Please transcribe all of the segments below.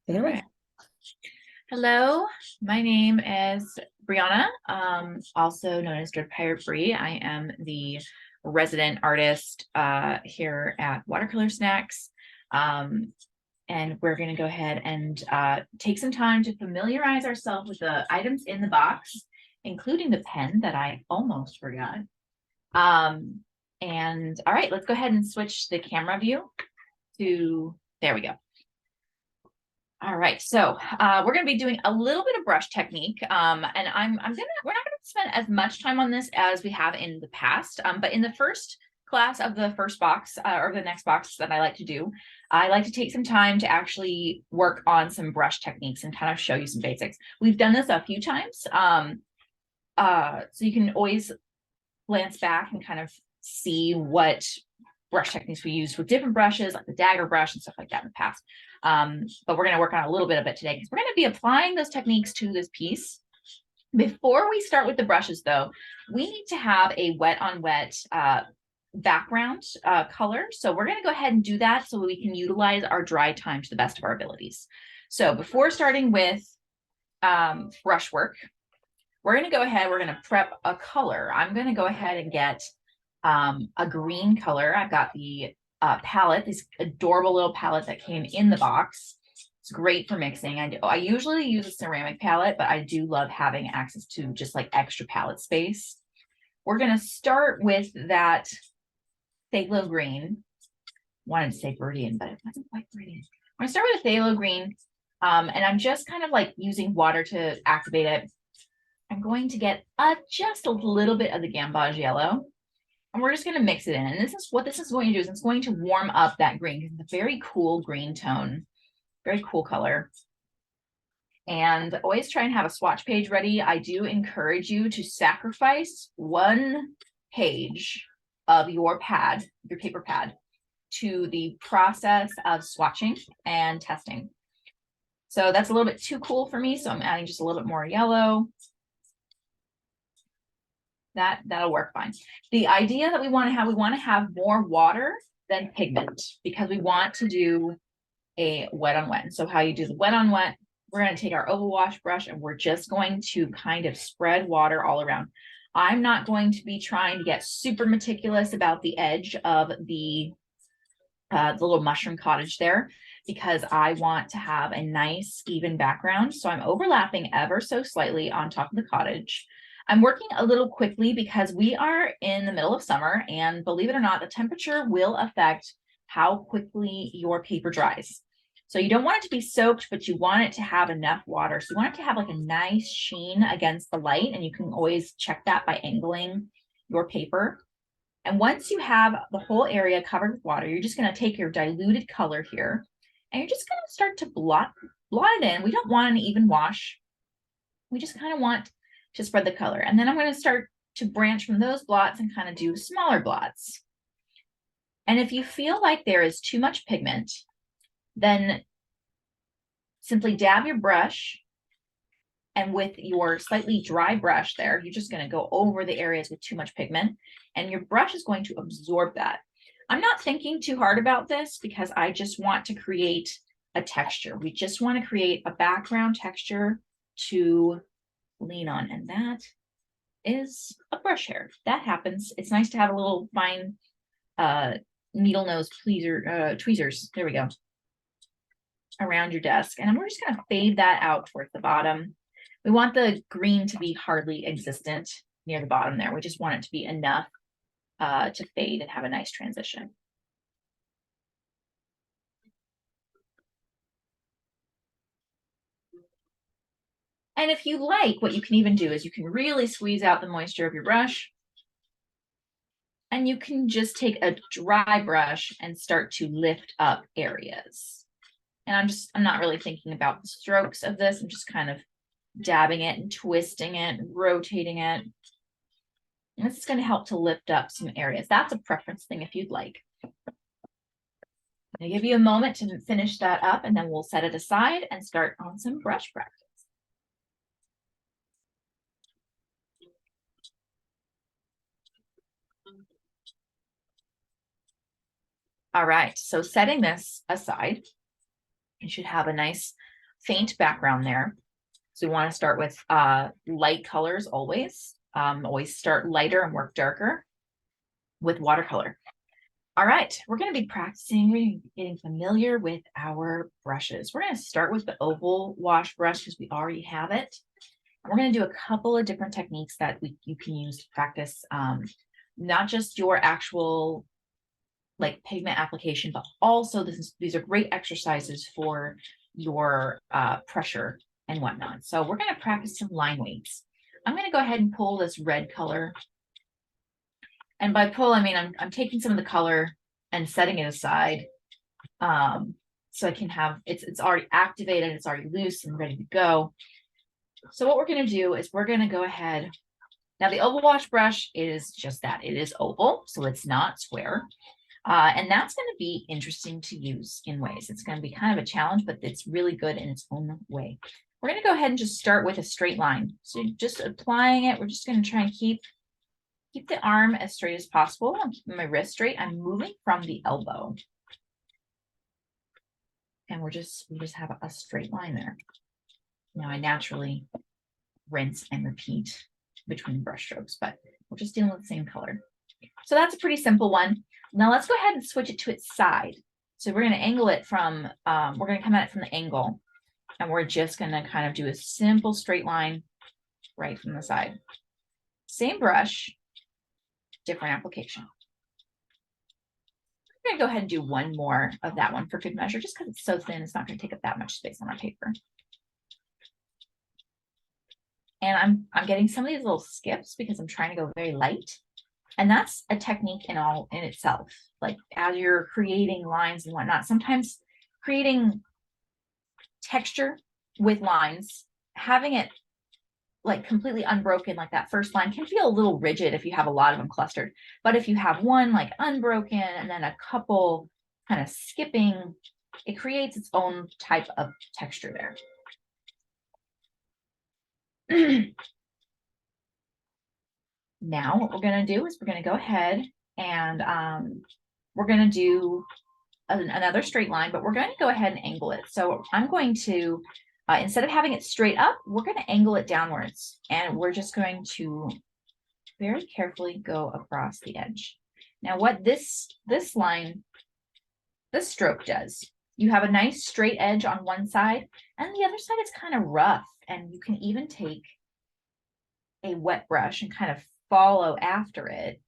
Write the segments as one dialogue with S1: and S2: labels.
S1: Take it
S2: All
S1: away.
S2: right. Hello, my name is Brianna, also known as Dread Pirate Bree. I am the resident artist here at WatercolorSnacks. And we're going to go ahead and take some time to familiarize ourselves with the items in the box, including the pen that I almost forgot. And all right, let's go ahead and switch the camera view to, there we go. All right, so we're going to be doing a little bit of brush technique, and we're not going to spend as much time on this as we have in the past, but in the first class of the first box or the next box that I like to do, I like to take some time to actually work on some brush techniques and kind of show you some basics. We've done this a few times, so you can always glance back and kind of see what brush techniques we used with different brushes, like the dagger brush and stuff like that in the past. But we're going to work on a little bit of it today because we're going to be applying those techniques to this piece. Before we start with the brushes, though, we need to have a wet on wet background color. So we're going to go ahead and do that so we can utilize our dry time to the best of our abilities. So before starting with brush work, we're going to go ahead, we're going to prep a color. I'm going to go ahead and get a green color. I've got the palette, this adorable little palette that came in the box. It's great for mixing. I usually use a ceramic palette, but I do love having access to just like extra palette space. We're going to start with that phthalo green. Wanted to say Viridian, but it wasn't quite Viridian. I'm going to start with a phthalo green, and I'm just kind of like using water to activate it. I'm going to get just a little bit of the gamboge yellow. And we're just going to mix it in. And this is what this is going to do is it's going to warm up that green. It's a very cool green tone, very cool color. And always try and have a swatch page ready. I do encourage you to sacrifice one page of your pad, your paper pad, to the process of swatching and testing. So that's a little bit too cool for me. So I'm adding just a little bit more yellow. That'll work fine. The idea that we want to have more water than pigment because we want to do a wet on wet. And so how you do the wet on wet, we're going to take our oval wash brush and we're just going to kind of spread water all around. I'm not going to be trying to get super meticulous about the edge of the little mushroom cottage there because I want to have a nice even background. So I'm overlapping ever so slightly on top of the cottage. I'm working a little quickly because we are in the middle of summer, and believe it or not, the temperature will affect how quickly your paper dries. So you don't want it to be soaked, but you want it to have enough water. So you want it to have like a nice sheen against the light, and you can always check that by angling your paper. And once you have the whole area covered with water, you're just going to take your diluted color here, and you're just going to start to blot it in. We don't want an even wash. We just kind of want to spread the color. And then I'm going to start to branch from those blots and kind of do smaller blots. And if you feel like there is too much pigment, then simply dab your brush, and with your slightly dry brush there, you're just going to go over the areas with too much pigment, and your brush is going to absorb that. I'm not thinking too hard about this because I just want to create a texture. We just want to create a background texture to lean on, and that is a brush hair. That happens. It's nice to have a little fine needle nose tweezers. There we go. Around your desk, and we're just going to fade that out towards the bottom. We want the green to be hardly existent near the bottom there. We just want it to be enough to fade and have a nice transition. And if you like, what you can even do is you can really squeeze out the moisture of your brush, and you can just take a dry brush and start to lift up areas. And I'm not really thinking about the strokes of this. I'm just kind of dabbing it and twisting it, and rotating it. And this is going to help to lift up some areas. That's a preference thing if you'd like. I'm going to give you a moment to finish that up, and then we'll set it aside and start on some brush practice. All right, so setting this aside, you should have a nice faint background there. So we want to start with light colors always. Always start lighter and work darker with watercolor. All right, we're going to be practicing, getting familiar with our brushes. We're going to start with the oval wash brush because we already have it. We're going to do a couple of different techniques that you can use to practice not just your actual like pigment application, but also these are great exercises for your pressure and whatnot. So we're going to practice some line weights. I'm going to go ahead and pull this red color. And by pull, I mean I'm taking some of the color and setting it aside. So I can have, it's already activated, it's already loose and ready to go. So what we're going to do is we're going to go ahead. Now the oval wash brush is just that. It is oval, so it's not square. And that's going to be interesting to use in ways. It's going to be kind of a challenge, but it's really good in its own way. We're going to go ahead and just start with a straight line. So just applying it, we're just going to try and keep the arm as straight as possible. I'm keeping my wrist straight. I'm moving from the elbow. And we just have a straight line there. Now I naturally rinse and repeat between brush strokes, but we're just dealing with the same color. So that's a pretty simple one. Now let's go ahead and switch it to its side. So we're going to angle it from, we're going to come at it from the angle, and we're just going to kind of do a simple straight line right from the side. Same brush, different application. I'm going to go ahead and do one more of that one for good measure, just because it's so thin, it's not going to take up that much space on our paper. And I'm getting some of these little skips because I'm trying to go very light. And that's a technique in itself. Like as you're creating lines and whatnot, sometimes creating texture with lines, having it like completely unbroken, like that first line can feel a little rigid if you have a lot of them clustered. But if you have one like unbroken and then a couple kind of skipping, it creates its own type of texture there. Now what we're going to do is we're going to go ahead and we're going to do another straight line, but we're going to go ahead and angle it. So I'm going to, instead of having it straight up, we're going to angle it downwards, and we're just going to very carefully go across the edge. Now what this stroke does, you have a nice straight edge on one side, and the other side is kind of rough, and you can even take a wet brush and kind of follow after it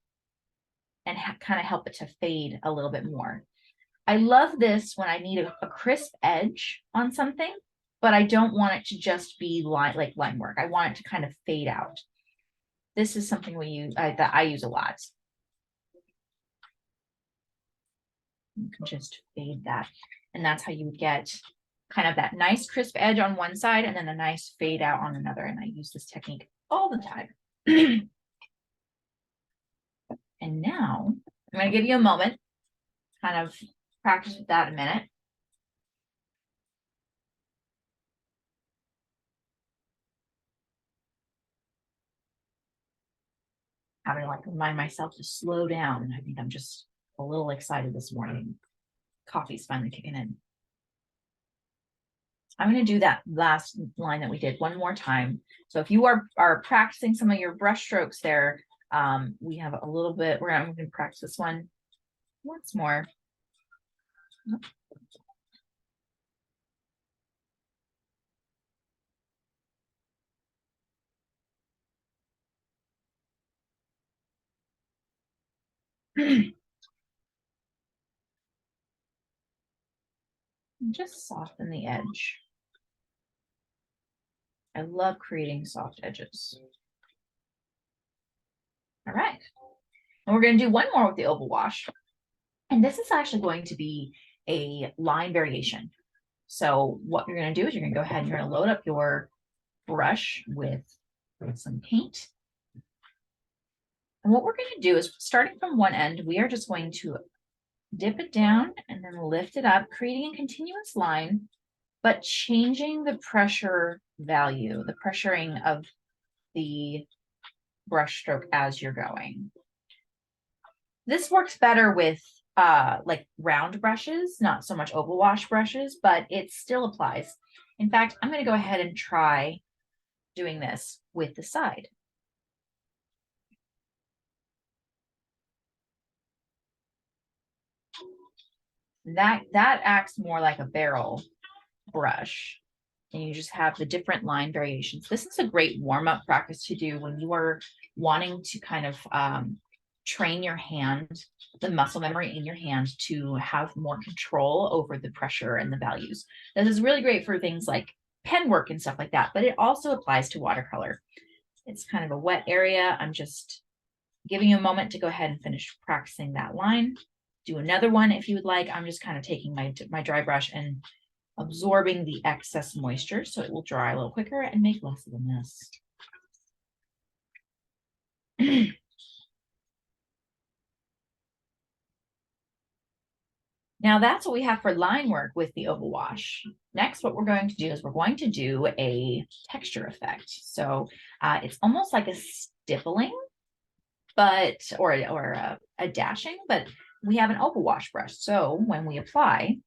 S2: and kind of help it to fade a little bit more. I love this when I need a crisp edge on something, but I don't want it to just be like line work. I want it to kind of fade out. This is something that I use a lot. You can just fade that. And that's how you would get kind of that nice crisp edge on one side and then a nice fade out on another. And I use this technique all the time. And now I'm going to give you a moment, kind of practice with that a minute. Having to like remind myself to slow down. I think I'm just a little excited this morning. Coffee's finally kicking in. I'm going to do that last line that we did one more time. So if you are practicing some of your brush strokes there, we have a little bit, I'm going to practice this one once more. Just soften the edge. I love creating soft edges. All right. And we're going to do one more with the oval wash. And this is actually going to be a line variation. So what you're going to do is you're going to go ahead and you're going to load up your brush with some paint. And what we're going to do is, starting from one end, we are just going to dip it down and then lift it up, creating a continuous line, but changing the pressure value, the pressuring of the brush stroke as you're going. This works better with like round brushes, not so much oval wash brushes, but it still applies. In fact, I'm going to go ahead and try doing this with the side. That acts more like a barrel brush, and you just have the different line variations. This is a great warm-up practice to do when you are wanting to kind of train your hand, the muscle memory in your hand, to have more control over the pressure and the values. This is really great for things like pen work and stuff like that, but it also applies to watercolor. It's kind of a wet area. I'm just giving you a moment to go ahead and finish practicing that line. Do another one if you would like. I'm just kind of taking my dry brush and absorbing the excess moisture so it will dry a little quicker and make less of a mess. Now that's what we have for line work with the oval wash. Next, what we're going to do is we're going to do a texture effect. So it's almost like a stippling, but or a dashing, but we have an oval wash brush. So when we apply,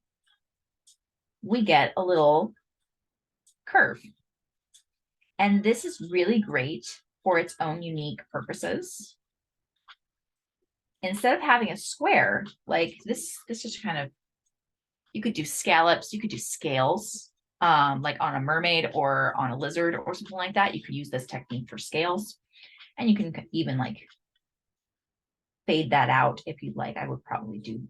S2: we get a little curve. And this is really great for its own unique purposes. Instead of having a square like this is kind of, you could do scallops, you could do scales, like on a mermaid or on a lizard or something like that. You could use this technique for scales, and you can even like fade that out if you'd like. I would probably do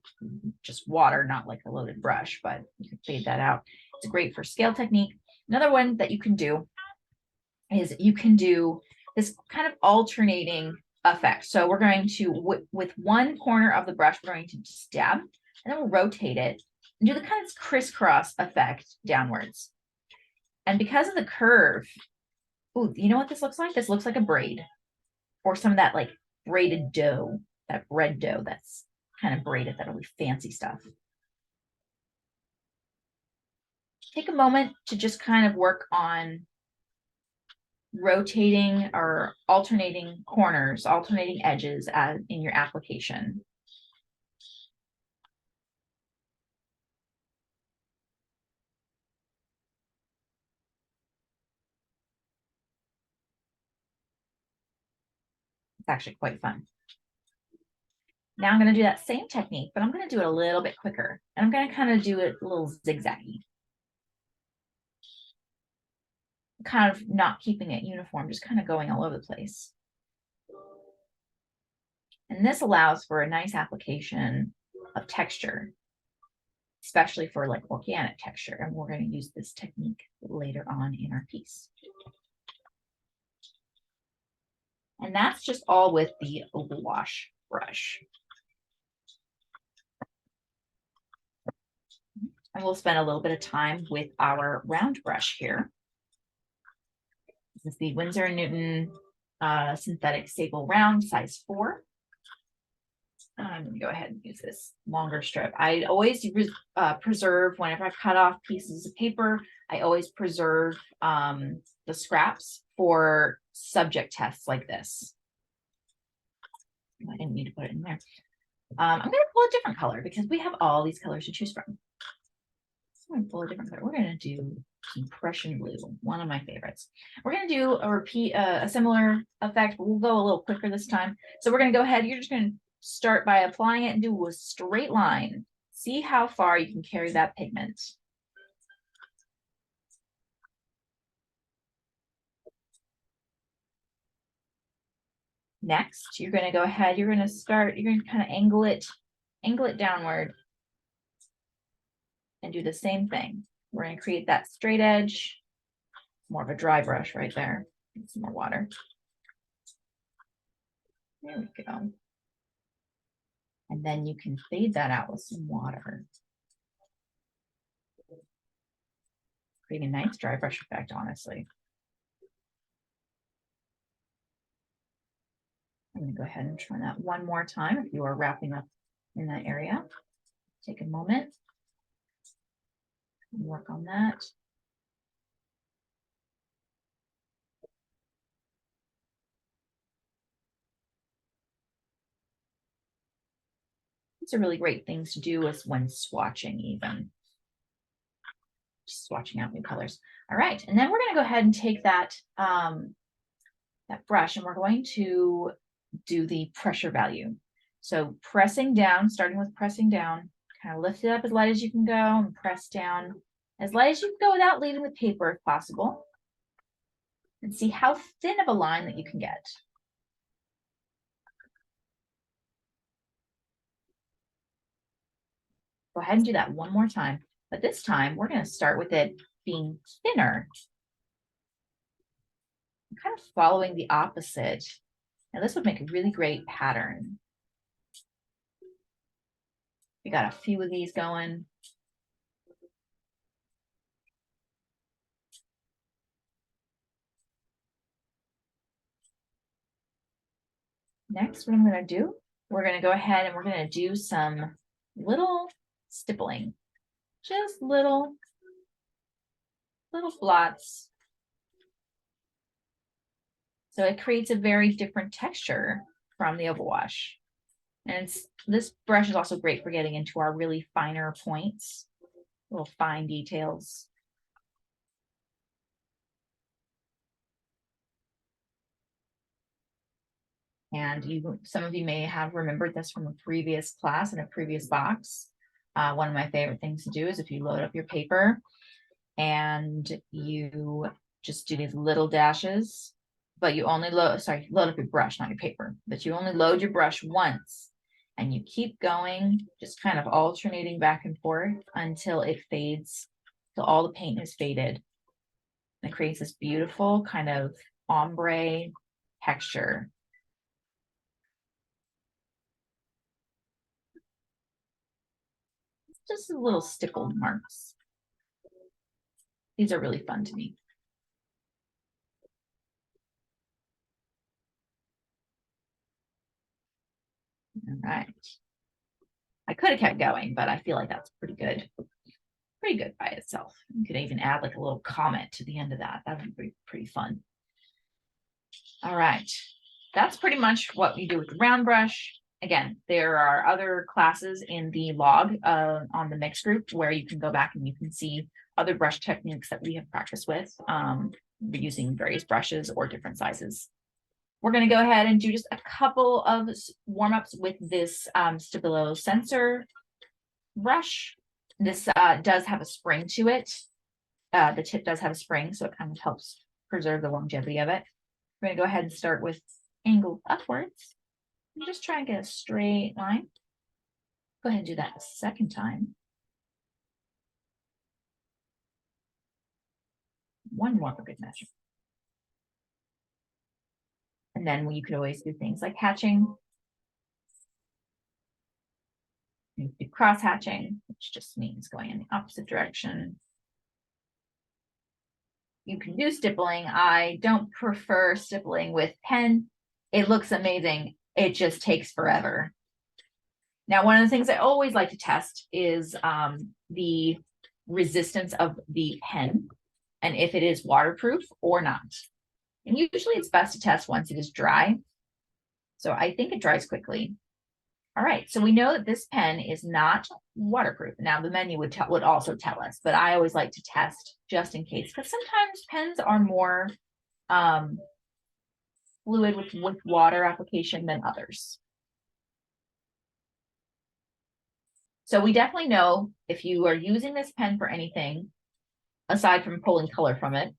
S2: just water, not like a loaded brush, but you can fade that out. It's great for scale technique. Another one that you can do is you can do this kind of alternating effect. So we're going to, with one corner of the brush, we're going to just dab, and then we'll rotate it and do the kind of crisscross effect downwards. And because of the curve, ooh, you know what this looks like? This looks like a braid, or some of that like braided dough, that bread dough that's kind of braided, that really fancy stuff. Take a moment to just kind of work on rotating or alternating corners, alternating edges in your application. It's actually quite fun. Now I'm going to do that same technique, but I'm going to do it a little bit quicker. And I'm going to kind of do it a little zigzaggy. Kind of not keeping it uniform, just kind of going all over the place. And this allows for a nice application of texture, especially for like organic texture. And we're going to use this technique later on in our piece. And that's just all with the oval wash brush. And we'll spend a little bit of time with our round brush here. This is the Winsor & Newton synthetic sable round, size 4. I'm going to go ahead and use this longer strip. I always preserve, whenever I cut off pieces of paper, I always preserve the scraps for subject tests like this. I didn't need to put it in there. I'm going to pull a different color because we have all these colors to choose from. So I'm going to pull a different color. We're going to do Prussian blue, one of my favorites. We're going to do a similar effect, but we'll go a little quicker this time. So we're going to go ahead. You're just going to start by applying it and do a straight line. See how far you can carry that pigment. Next, you're going to go ahead, you're going to kind of angle it downward and do the same thing. We're going to create that straight edge. More of a dry brush right there. Need some more water. There we go. And then you can fade that out with some water. Create a nice dry brush effect, honestly. I'm going to go ahead and try that one more time. If you are wrapping up in that area, take a moment and work on that. These are really great things to do is when swatching even. just swatching out new colors. All right, and then we're going to go ahead and take that that brush, and we're going to do the pressure value. So pressing down, starting with pressing down, kind of lift it up as light as you can go and press down as light as you can go without leaving the paper if possible. And see how thin of a line that you can get. Go ahead and do that one more time. But this time we're going to start with it being thinner. I'm kind of following the opposite. Now this would make a really great pattern. We got a few of these going. Next, what I'm going to do, we're going to go ahead and we're going to do some little stippling. Just little blots. So it creates a very different texture from the overwash. And this brush is also great for getting into our really finer points, little fine details. And some of you may have remembered this from a previous class in a previous box. One of my favorite things to do is if you load up your paper and you just do these little dashes, but you only load up your brush, not your paper, but you only load your brush once and you keep going, just kind of alternating back and forth until it fades, till all the paint is faded. And it creates this beautiful kind of ombre texture. Just little stippled marks. These are really fun to me. All right. I could have kept going, but I feel like that's pretty good. Pretty good by itself. You could even add like a little comment to the end of that. That would be pretty fun. All right. That's pretty much what we do with the round brush. Again, there are other classes in the log on the mix group where you can go back and you can see other brush techniques that we have practiced with using various brushes or different sizes. We're going to go ahead and do just a couple of warm-ups with this Stabilo sensor brush. This does have a spring to it. The tip does have a spring, so it kind of helps preserve the longevity of it. We're going to go ahead and start with angled upwards. And just try and get a straight line. Go ahead and do that a second time. One more for good measure. And then you could always do things like hatching. You can do cross hatching, which just means going in the opposite direction. You can do stippling. I don't prefer stippling with pen. It looks amazing. It just takes forever. Now, one of the things I always like to test is the resistance of the pen and if it is waterproof or not. And usually it's best to test once it is dry. So I think it dries quickly. All right, so we know that this pen is not waterproof. Now the menu would also tell us, but I always like to test just in case, because sometimes pens are more fluid with water application than others. So we definitely know if you are using this pen for anything, aside from pulling color from it,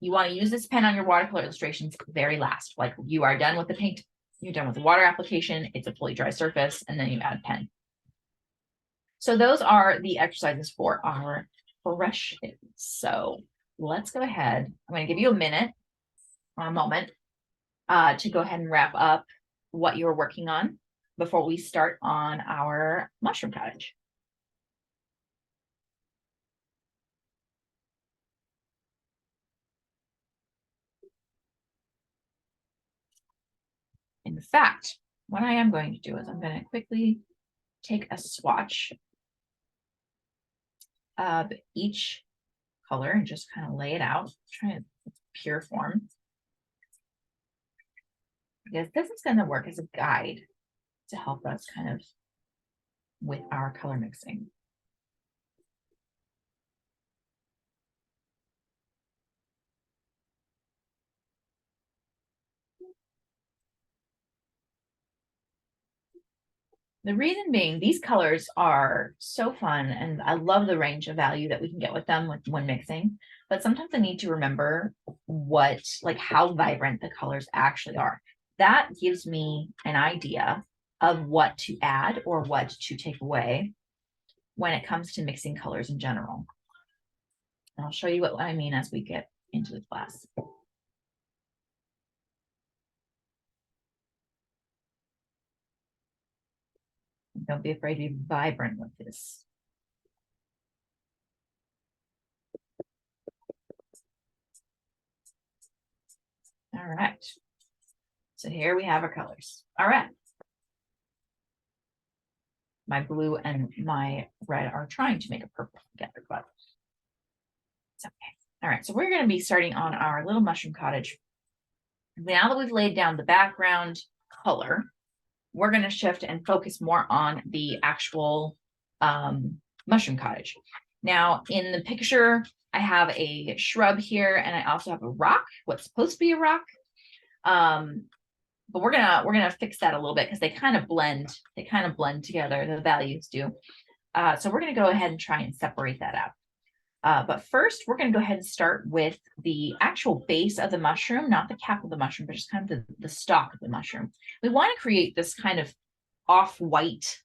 S2: you want to use this pen on your watercolor illustrations very last. Like you are done with the paint, you're done with the water application, it's a fully dry surface, and then you add pen. So those are the exercises for our brushes. So let's go ahead. I'm going to give you a minute or a moment to go ahead and wrap up what you're working on before we start on our mushroom cottage. In fact, what I am going to do is I'm going to quickly take a swatch of each color and just kind of lay it out, try it pure form. Because this is going to work as a guide to help us kind of with our color mixing. The reason being, these colors are so fun, and I love the range of value that we can get with them when mixing. But sometimes I need to remember like how vibrant the colors actually are. That gives me an idea of what to add or what to take away when it comes to mixing colors in general. And I'll show you what I mean as we get into the class. Don't be afraid to be vibrant with this. All right. So here we have our colors. All right. My blue and my red are trying to make a purple together, but it's okay. All right. So we're going to be starting on our little mushroom cottage. Now that we've laid down the background color, we're going to shift and focus more on the actual mushroom cottage. Now, in the picture, I have a shrub here, and I also have a rock, what's supposed to be a rock. But we're gonna fix that a little bit because they kind of blend. They kind of blend together. The values do. So we're gonna go ahead and try and separate that out. But first, we're gonna go ahead and start with the actual base of the mushroom, not the cap of the mushroom, but just kind of the stalk of the mushroom. We want to create this kind of off-white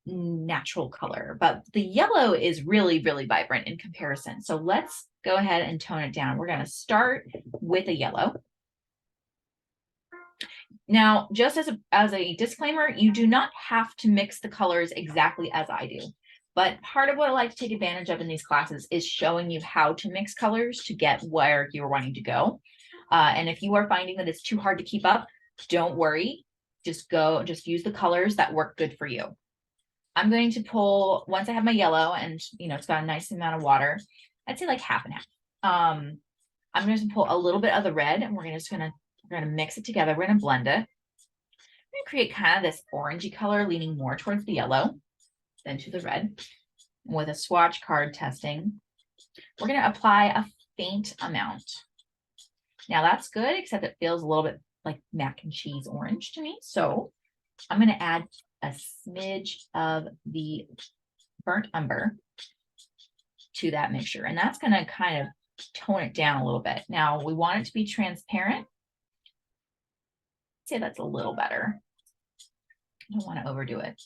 S2: natural color, but the yellow is really, really vibrant in comparison. So let's go ahead and tone it down. We're going to start with a yellow. Now, just as a disclaimer, you do not have to mix the colors exactly as I do. But part of what I like to take advantage of in these classes is showing you how to mix colors to get where you're wanting to go. And if you are finding that it's too hard to keep up, don't worry. Just use the colors that work good for you. I'm going to pull, once I have my yellow and, it's got a nice amount of water, I'd say like half and half. I'm going to pull a little bit of the red, and we're going to mix it together. We're going to blend it. We're going to create kind of this orangey color leaning more towards the yellow than to the red. And with a swatch card testing, we're going to apply a faint amount. Now that's good, except it feels a little bit like mac and cheese orange to me. So I'm going to add a smidge of the burnt umber to that mixture. And that's going to kind of tone it down a little bit. Now we want it to be transparent. I'd say that's a little better. I don't want to overdo it,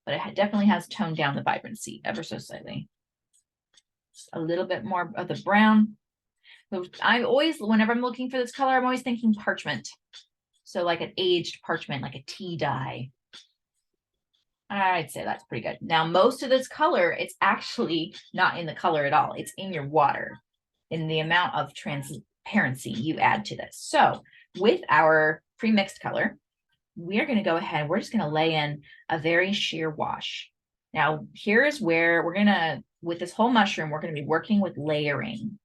S2: but it definitely has toned down the vibrancy ever so slightly. Just a little bit more of the brown. So whenever I'm looking for this color, I'm always thinking parchment. So like an aged parchment, like a tea dye. I'd say that's pretty good. Now, most of this color, it's actually not in the color at all. It's in your water, in the amount of transparency you add to this. So with our pre-mixed color, we're going to go ahead. We're just going to lay in a very sheer wash. Now, here's where with this whole mushroom, we're going to be working with layering.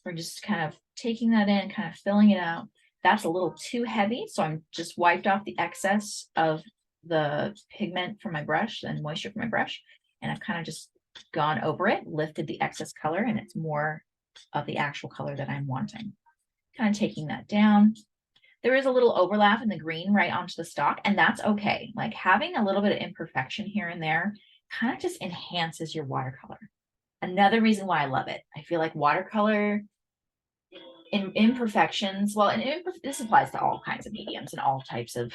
S2: We're just kind of taking that in, kind of filling it out. That's a little too heavy, so I'm just wiped off the excess of the pigment from my brush and moisture from my brush, and I've kind of just gone over it, lifted the excess color, and it's more of the actual color that I'm wanting. Kind of taking that down. There is a little overlap in the green right onto the stalk, and that's okay. Like having a little bit of imperfection here and there kind of just enhances your watercolor. Another reason why I love it. I feel like watercolor in imperfections, this applies to all kinds of mediums and all types of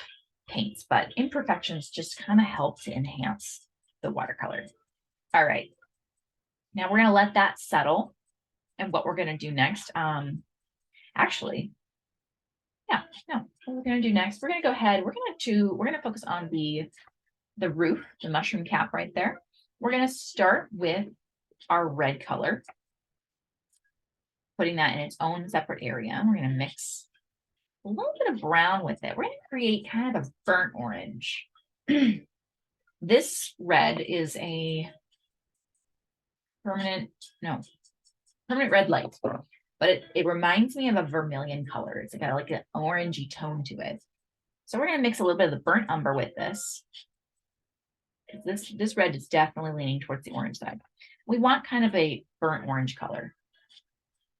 S2: paints, but imperfections just kind of help to enhance the watercolor. All right. Now we're going to let that settle. And what we're going to do next, what we're going to do next, we're going to go ahead, we're going to focus on the roof, the mushroom cap right there. We're going to start with our red color, putting that in its own separate area. We're going to mix a little bit of brown with it. We're going to create kind of a burnt orange. This red is a permanent red light, but it reminds me of a vermilion color. It's got like an orangey tone to it. So we're going to mix a little bit of the burnt umber with this. This red is definitely leaning towards the orange side. We want kind of a burnt orange color.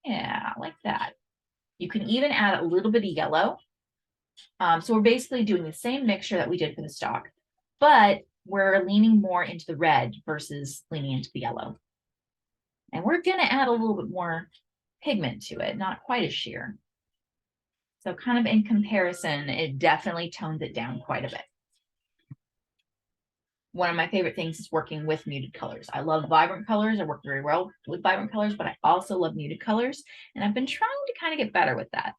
S2: Yeah, like that. You can even add a little bit of yellow So we're basically doing the same mixture that we did for the stock, but we're leaning more into the red versus leaning into the yellow. And we're going to add a little bit more pigment to it, not quite as sheer. So kind of in comparison, it definitely tones it down quite a bit. One of my favorite things is working with muted colors. I love vibrant colors. I work very well with vibrant colors, but I also love muted colors. And I've been trying to kind of get better with that.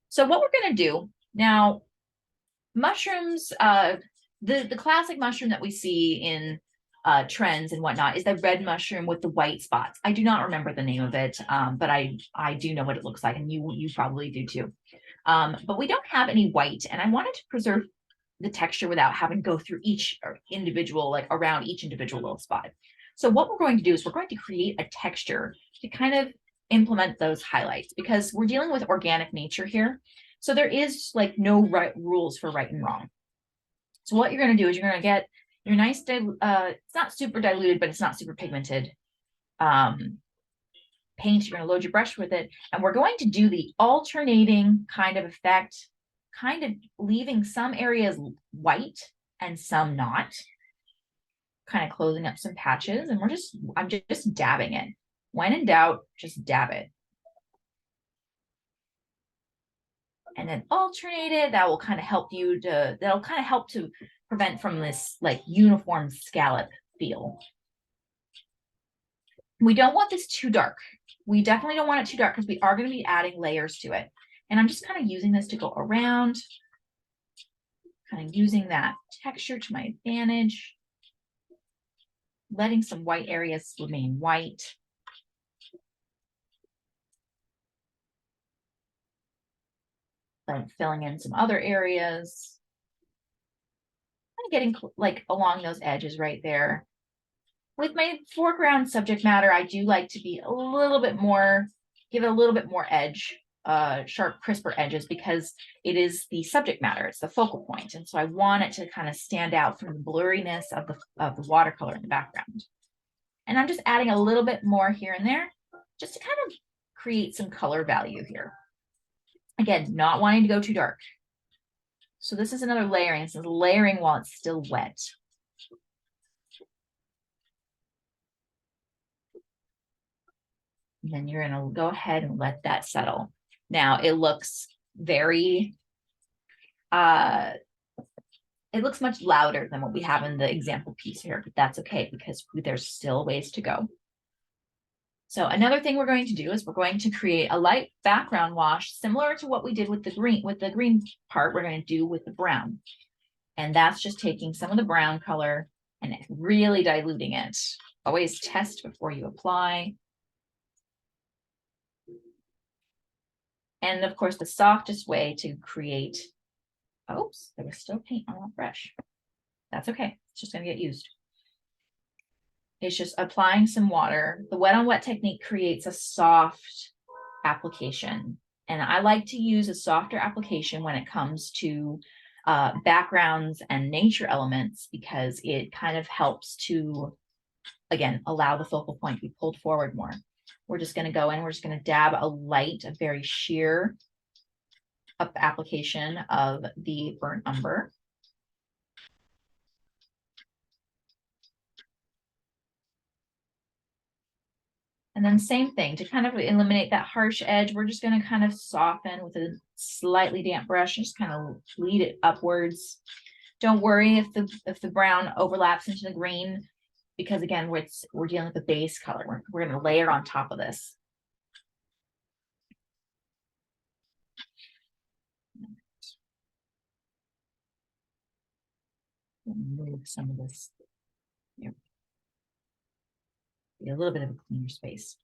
S2: So what we're going to do now, mushrooms, the classic mushroom that we see in trends and whatnot is the red mushroom with the white spots. I do not remember the name of it, but I do know what it looks like, and you probably do too. But we don't have any white, and I wanted to preserve the texture without having to go through each individual, like around each individual little spot. So what we're going to do is we're going to create a texture to kind of implement those highlights, because we're dealing with organic nature here. So there is like no right rules for right and wrong. So what you're going to do is you're going to get your nice, it's not super diluted, but it's not super pigmented paint. You're going to load your brush with it, and we're going to do the alternating kind of effect, kind of leaving some areas white and some not, kind of closing up some patches. And I'm just dabbing it. When in doubt, just dab it. And then alternate it. That will kind of help you to, that'll kind of help to prevent from this like uniform scallop feel. We don't want this too dark. We definitely don't want it too dark because we are going to be adding layers to it. And I'm just kind of using this to go around, kind of using that texture to my advantage, letting some white areas remain white. Then filling in some other areas. Kind of getting like along those edges right there. With my foreground subject matter, I do like to be a little bit more, give it a little bit more edge, sharp, crisper edges, because it is the subject matter, it's the focal point. And so I want it to kind of stand out from the blurriness of the watercolor in the background. And I'm just adding a little bit more here and there, just to kind of create some color value here. Again, not wanting to go too dark. So this is another layering. This is layering while it's still wet. And then you're going to go ahead and let that settle. Now it looks very, it looks much louder than what we have in the example piece here, but that's okay because there's still ways to go. So another thing we're going to do is we're going to create a light background wash similar to what we did with the green part we're going to do with the brown. And that's just taking some of the brown color and really diluting it. Always test before you apply. And of course, the softest way to create, oops, there was still paint on that brush. That's okay, it's just gonna get used. It's just applying some water. The wet on wet technique creates a soft application. And I like to use a softer application when it comes to backgrounds and nature elements, because it kind of helps to, again, allow the focal point to be pulled forward more. We're just going to go in, we're just going to dab a very sheer up application of the burnt umber. And then same thing, to kind of eliminate that harsh edge, we're just going to kind of soften with a slightly damp brush, just kind of lead it upwards. Don't worry if the brown overlaps into the green, because again, we're dealing with the base color. We're going to layer on top of this. Move some of this. Here. Be a little bit of a cleaner space.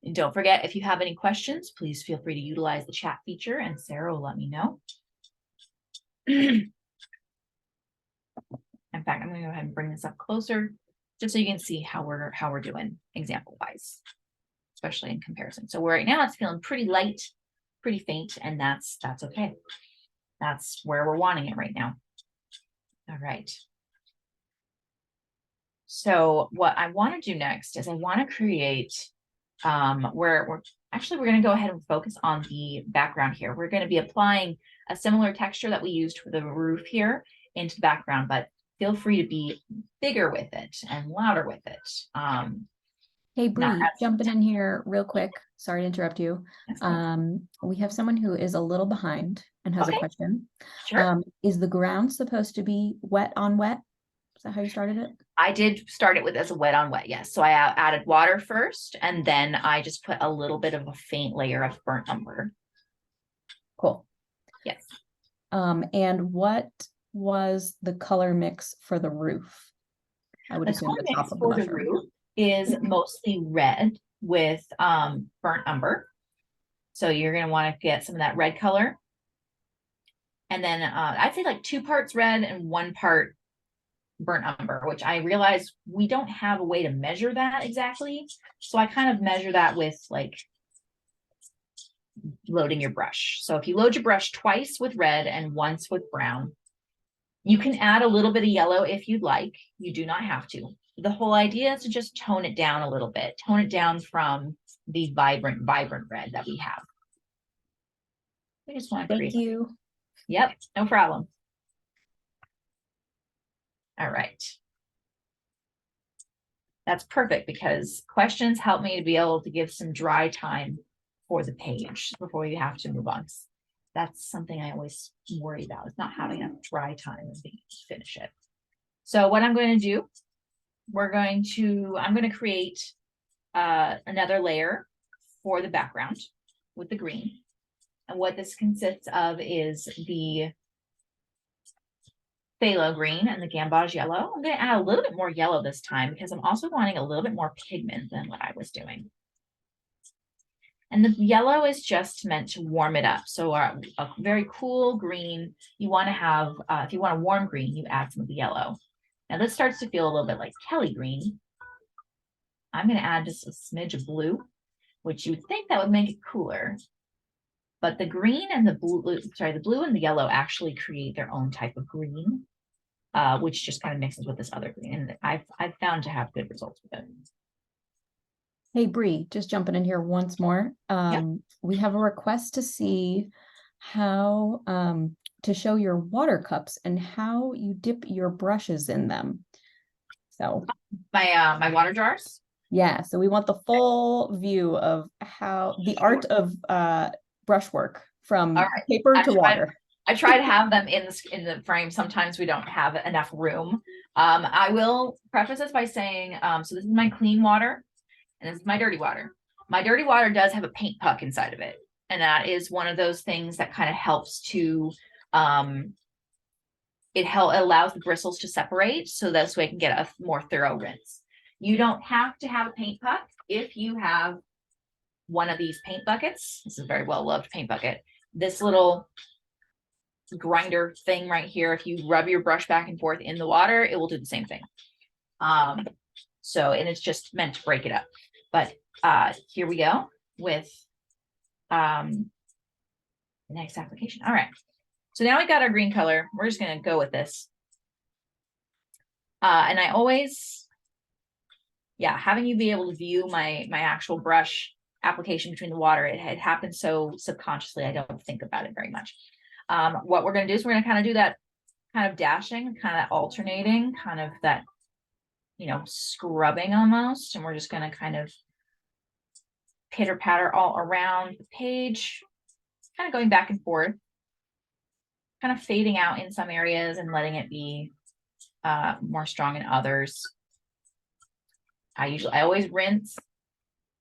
S2: And don't forget, if you have any questions, please feel free to utilize the chat feature and Sarah will let me know. In fact, I'm going to go ahead and bring this up closer just so you can see how we're doing example wise, especially in comparison. So right now it's feeling pretty light, pretty faint, and that's okay. That's where we're wanting it right now. All right. So what I want to do next is I want to create we're Actually, we're going to go ahead and focus on the background here. We're going to be applying a similar texture that we used for the roof here into the background, but feel free to be bigger with it and louder with it.
S1: Hey,
S2: Not
S1: Bree, jumping in here real quick. Sorry to interrupt you. We have someone who is a little behind and has a
S2: Okay,
S1: question.
S2: sure.
S1: Is the ground supposed to be wet on wet? Is that how you started it?
S2: I did start it with as a wet on wet, yes. So I added water first, and then I just put a little bit of a faint layer of burnt umber.
S1: Cool.
S2: Yes.
S1: And what was the color mix for the roof? I would
S2: The
S1: assume
S2: color
S1: the
S2: mix
S1: top of the
S2: for the
S1: mushroom.
S2: roof is mostly red with burnt umber. So you're going to want to get some of that red color. And then I'd say like 2 parts red and 1 part burnt umber, which I realized we don't have a way to measure that exactly. So I kind of measure that with like loading your brush. So if you load your brush twice with red and once with brown, you can add a little bit of yellow if you'd like. You do not have to. The whole idea is to just tone it down a little bit, tone it down from the vibrant red that we have. We just want to create.
S1: Thank you.
S2: Yep, no problem. All right. That's perfect because questions help me to be able to give some dry time for the page before you have to move on. That's something I always worry about, is not having enough dry time and being able to finish it. So what I'm going to do, I'm going to create another layer for the background with the green. And what this consists of is the phthalo green and the gamboge yellow. I'm going to add a little bit more yellow this time because I'm also wanting a little bit more pigment than what I was doing. And the yellow is just meant to warm it up. So a very cool green, you want to have, if you want a warm green, you add some of the yellow. Now this starts to feel a little bit like Kelly green. I'm going to add just a smidge of blue, which you would think that would make it cooler. But the green and the blue, the blue and the yellow actually create their own type of green, which just kind of mixes with this other green. And I've found to have good results with it.
S1: Hey, Bree, just jumping in here once more.
S2: Yep.
S1: We have a request to see how to show your water cups and how you dip your brushes in them. So
S2: my water jars.
S1: Yeah, so we want the full view of how the art of brushwork from paper to water.
S2: I try to have them in the frame. Sometimes we don't have enough room. I will preface this by saying, so this is my clean water and this is my dirty water. My dirty water does have a paint puck inside of it. And that is one of those things that kind of helps to, it allows the bristles to separate so this way I can get a more thorough rinse. You don't have to have a paint puck if you have one of these paint buckets. This is a very well-loved paint bucket. This little grinder thing right here, if you rub your brush back and forth in the water, it will do the same thing. And it's just meant to break it up. But here we go with the next application. All right. So now we got our green color. We're just going to go with this. And I always, having you be able to view my actual brush application between the water, it happens so subconsciously, I don't think about it very much. What we're going to do is we're going to kind of do that kind of dashing, kind of that alternating, kind of that, scrubbing almost. And we're just going to kind of pitter patter all around the page, kind of going back and forth, kind of fading out in some areas and letting it be more strong in others. I always rinse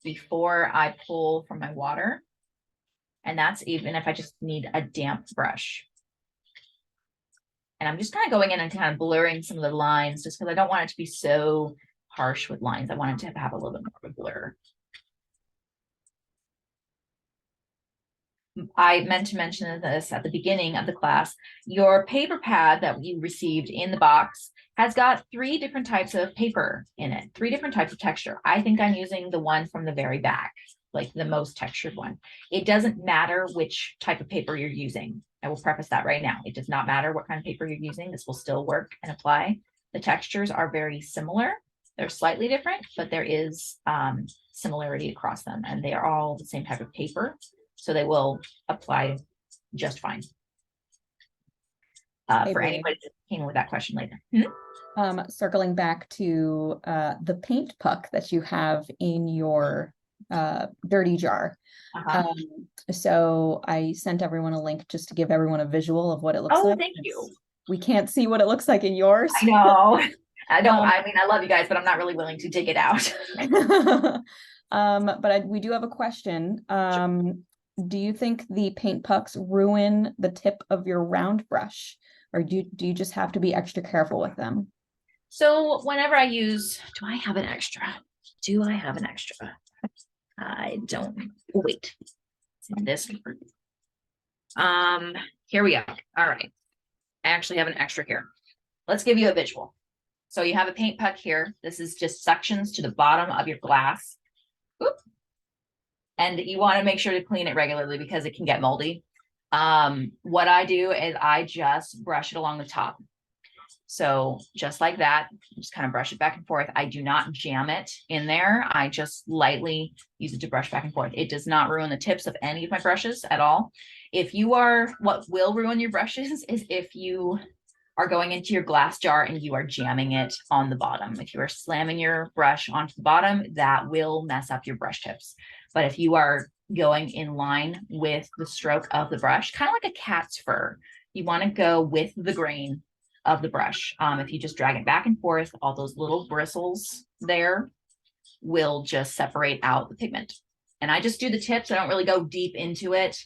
S2: before I pull from my water. And that's even if I just need a damp brush. And I'm just kind of going in and kind of blurring some of the lines just because I don't want it to be so harsh with lines. I want it to have a little bit more of a blur. I meant to mention this at the beginning of the class. Your paper pad that you received in the box has got 3 different types of paper in it, 3 different types of texture. I think I'm using the one from the very back, like the most textured one. It doesn't matter which type of paper you're using. I will preface that right now. It does not matter what kind of paper you're using. This will still work and apply. The textures are very similar. They're slightly different, but there is similarity across them, and they are all the same type of paper, so they will apply just fine. For anybody that came in with that question later.
S1: Circling back to the paint puck that you have in your dirty jar. So I sent everyone a link just to give everyone a visual of what it looks like.
S2: Oh, thank you.
S1: We can't see what it looks like in yours.
S2: I know. I don't, I mean, I love you guys, but I'm not really willing to dig it out.
S1: But we do have a question. Do you think the paint pucks ruin the tip of your round brush, or do you just have to be extra careful with them?
S2: So whenever I use, do I have an extra? Do I have an extra? I don't. Wait. It's in this. Here we go. All right. I actually have an extra here. Let's give you a visual. So you have a paint puck here. This is just sections to the bottom of your glass. Oop. And you want to make sure to clean it regularly because it can get moldy. What I do is I just brush it along the top. So just like that, just kind of brush it back and forth. I do not jam it in there. I just lightly use it to brush back and forth. It does not ruin the tips of any of my brushes at all. What will ruin your brushes is if you are going into your glass jar and you are jamming it on the bottom. If you are slamming your brush onto the bottom, that will mess up your brush tips. But if you are going in line with the stroke of the brush, kind of like a cat's fur, you want to go with the grain of the brush. If you just drag it back and forth, all those little bristles there will just separate out the pigment. And I just do the tips. I don't really go deep into it.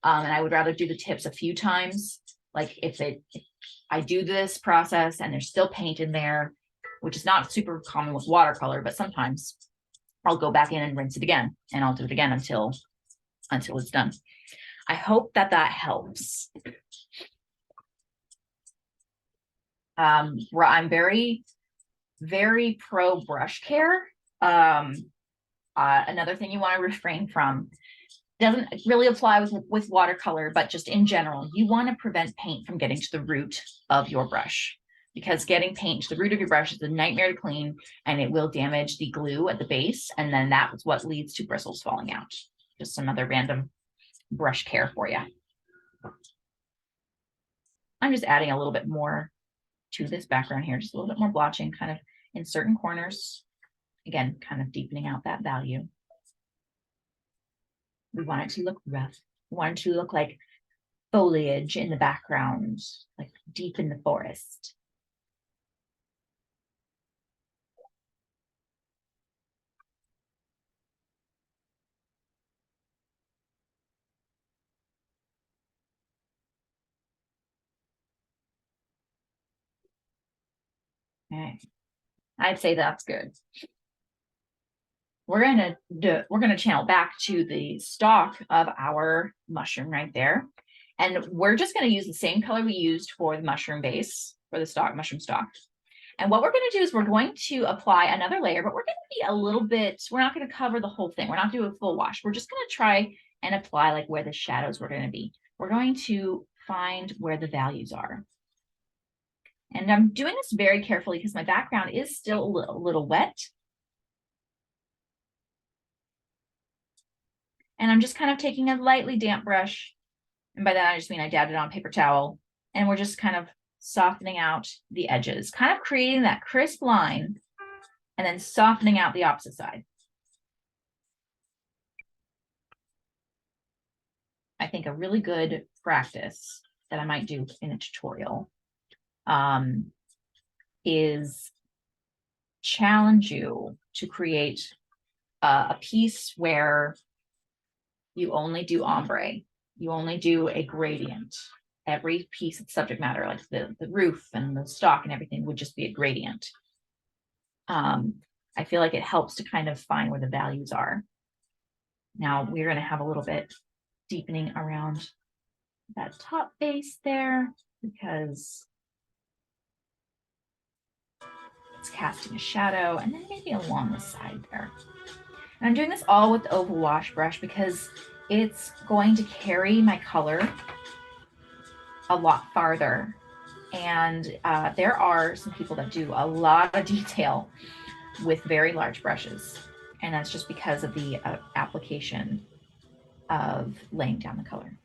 S2: And I would rather do the tips a few times. Like if I do this process and there's still paint in there, which is not super common with watercolor, but sometimes I'll go back in and rinse it again, and I'll do it again until it's done. I hope that helps. I'm very, very pro brush care. Another thing you want to refrain from, doesn't really apply with watercolor, but just in general, you want to prevent paint from getting to the root of your brush, because getting paint to the root of your brush is a nightmare to clean, and it will damage the glue at the base, and then that's what leads to bristles falling out. Just some other random brush care for you. I'm just adding a little bit more to this background here, just a little bit more blotching kind of in certain corners. Again, kind of deepening out that value. We want it to look rough. We want it to look like foliage in the background, like deep in the forest. Okay. I'd say that's good. We're gonna channel back to the stalk of our mushroom right there. And we're just gonna use the same color we used for the mushroom base, for the mushroom stalk. And what we're gonna do is we're going to apply another layer, but we're gonna be a little bit, we're not gonna cover the whole thing. We're not doing a full wash. We're just gonna try and apply like where the shadows were gonna be. We're going to find where the values are. And I'm doing this very carefully because my background is still a little wet. And I'm just kind of taking a lightly damp brush. And by that, I just mean I dabbed it on a paper towel. And we're just kind of softening out the edges, kind of creating that crisp line and then softening out the opposite side. I think a really good practice that I might do in a tutorial is challenge you to create a piece where you only do ombre, you only do a gradient. Every piece of subject matter, like the roof and the stalk and everything, would just be a gradient. I feel like it helps to kind of find where the values are. Now we're going to have a little bit deepening around that top base there because it's casting a shadow, and then maybe along the side there. And I'm doing this all with the oval wash brush because it's going to carry my color a lot farther. And there are some people that do a lot of detail with very large brushes. And that's just because of the application of laying down the color.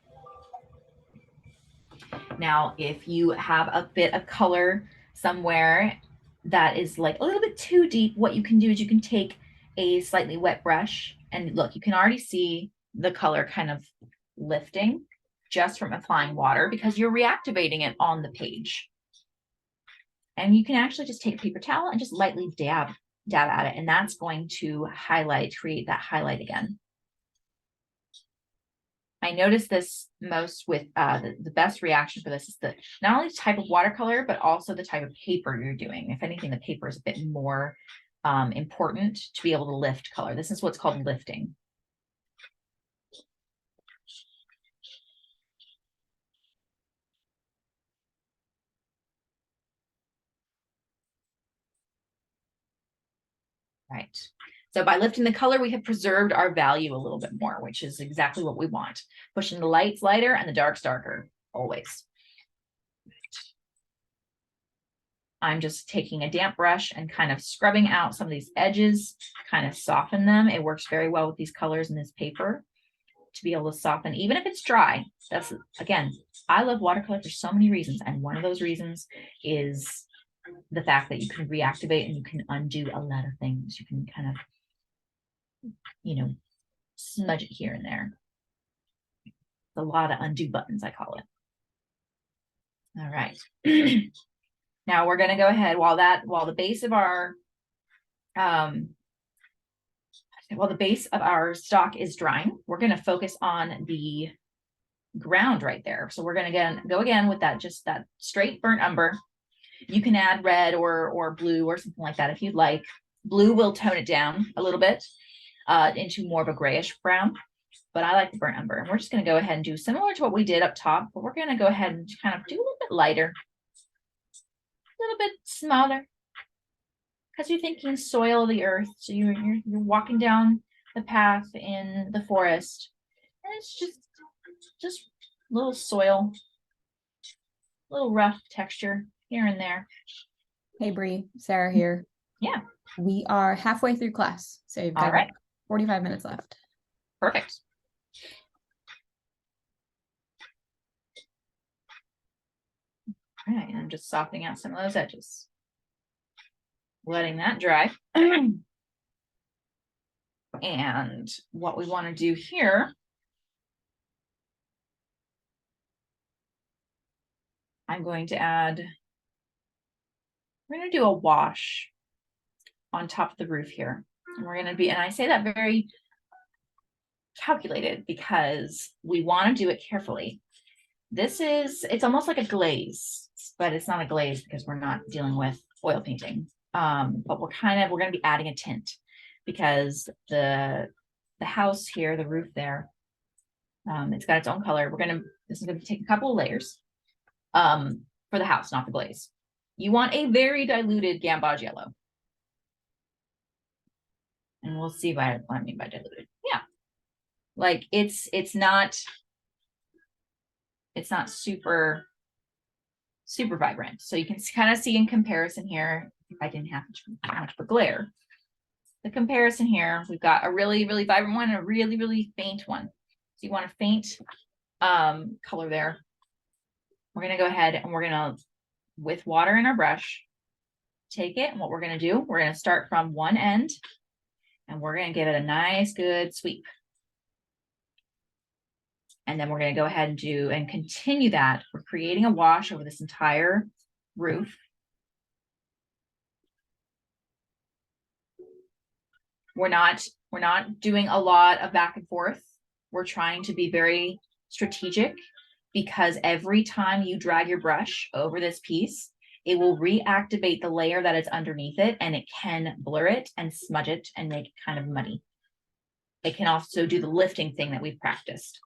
S2: Now, if you have a bit of color somewhere that is like a little bit too deep, what you can do is you can take a slightly wet brush, and look, you can already see the color kind of lifting just from applying water because you're reactivating it on the page. And you can actually just take a paper towel and just lightly dab at it, and that's going to create that highlight again. I noticed this most with the best reaction for this is not only the type of watercolor, but also the type of paper you're doing. If anything, the paper is a bit more important to be able to lift color. This is what's called lifting. Right. So by lifting the color, we have preserved our value a little bit more, which is exactly what we want. Pushing the lights lighter and the darks darker, always. I'm just taking a damp brush and kind of scrubbing out some of these edges, kind of soften them. It works very well with these colors in this paper to be able to soften, even if it's dry. That's, again, I love watercolor for so many reasons. And one of those reasons is the fact that you can reactivate and you can undo a lot of things. You can kind of, you know, smudge it here and there. A lot of undo buttons, I call it. All right. Now we're going to go ahead while the base of our stock is drying, we're going to focus on the ground right there. So we're going to go again with that straight burnt umber. You can add red or blue or something like that if you'd like. Blue will tone it down a little bit into more of a grayish brown, but I like the burnt umber. And we're just going to go ahead and do similar to what we did up top, but we're going to go ahead and kind of do a little bit lighter, a little bit smaller, because you're thinking soil of the earth. So you're walking down the path in the forest, and it's just a little soil, a little rough texture here and there.
S1: Hey Bree, Sarah here.
S2: Yeah.
S1: We are halfway through class, so you've got about 45 minutes left.
S2: Perfect. All right, I'm just softening out some of those edges. Letting that dry. And what we want to do here, I'm going to add, we're going to do a wash on top of the roof here. And we're going to and I say that very calculated because we want to do it carefully. It's almost like a glaze, but it's not a glaze because we're not dealing with oil painting. But we're going to be adding a tint because the house here, the roof there, it's got its own color. This is going to take a couple of layers for the house, not the glaze. You want a very diluted gamboge yellow. And we'll see what I mean by diluted. Yeah. Like it's not super vibrant. So you can kind of see in comparison here, if I didn't have much of a glare, the comparison here, we've got a really, really vibrant one and a really, really faint one. So you want a faint color there. We're going to go ahead and we're going to, with water in our brush, take it. And what we're going to do, we're going to start from one end and we're going to give it a nice, good sweep. And then we're going to go ahead and continue that. We're creating a wash over this entire roof. We're not doing a lot of back and forth. We're trying to be very strategic because every time you drag your brush over this piece, it will reactivate the layer that is underneath it, and it can blur it and smudge it and make it kind of muddy. It can also do the lifting thing that we've practiced.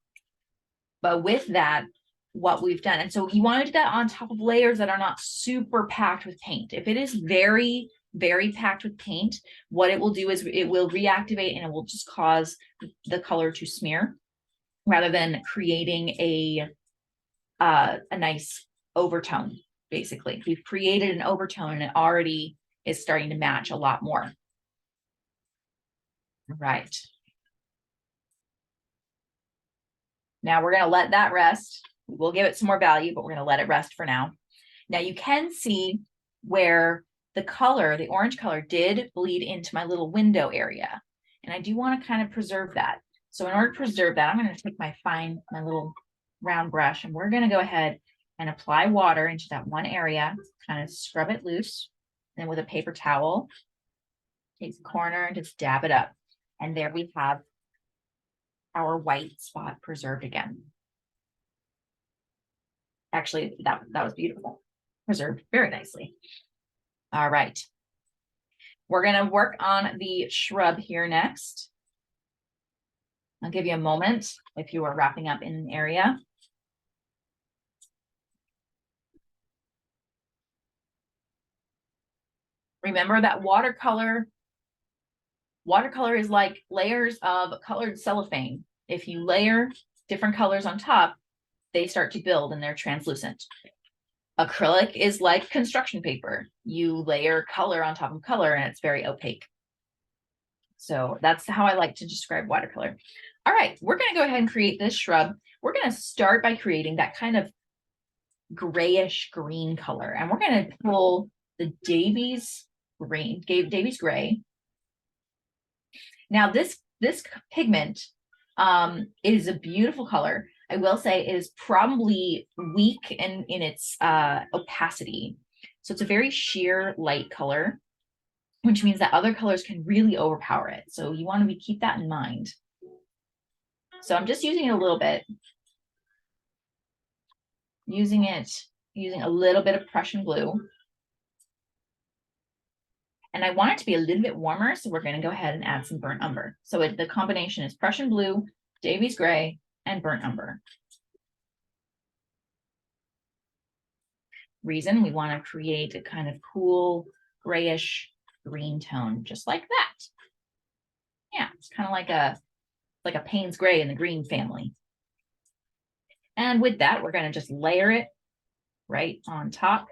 S2: But with that, what we've done, and so you want to do that on top of layers that are not super packed with paint. If it is very, very packed with paint, what it will do is it will reactivate and it will just cause the color to smear rather than creating a nice overtone. Basically, we've created an overtone and it already is starting to match a lot more. Right. Now we're going to let that rest. We'll give it some more value, but we're going to let it rest for now. Now you can see where the color, the orange color, did bleed into my little window area. And I do want to kind of preserve that. So in order to preserve that, I'm going to take my little round brush, and we're going to go ahead and apply water into that one area, kind of scrub it loose. Then with a paper towel, take the corner and just dab it up. And there we have our white spot preserved again. Actually, that was beautiful. Preserved very nicely. All right. We're going to work on the shrub here next. I'll give you a moment if you are wrapping up in an area. Remember that watercolor is like layers of colored cellophane. If you layer different colors on top, they start to build and they're translucent. Acrylic is like construction paper. You layer color on top of color and it's very opaque. So that's how I like to describe watercolor. All right, we're going to go ahead and create this shrub. We're going to start by creating that kind of grayish green color. And we're going to pull the Davy's gray. Now this pigment is a beautiful color. I will say it is probably weak in its opacity. So it's a very sheer light color, which means that other colors can really overpower it. So you want to keep that in mind. So I'm just using it a little bit. Using a little bit of Prussian blue. And I want it to be a little bit warmer, so we're going to go ahead and add some burnt umber. So the combination is Prussian blue, Davy's gray, and burnt umber. Reason we want to create a kind of cool grayish green tone, just like that. Yeah, it's kind of like a Payne's gray in the green family. And with that, we're going to just layer it right on top.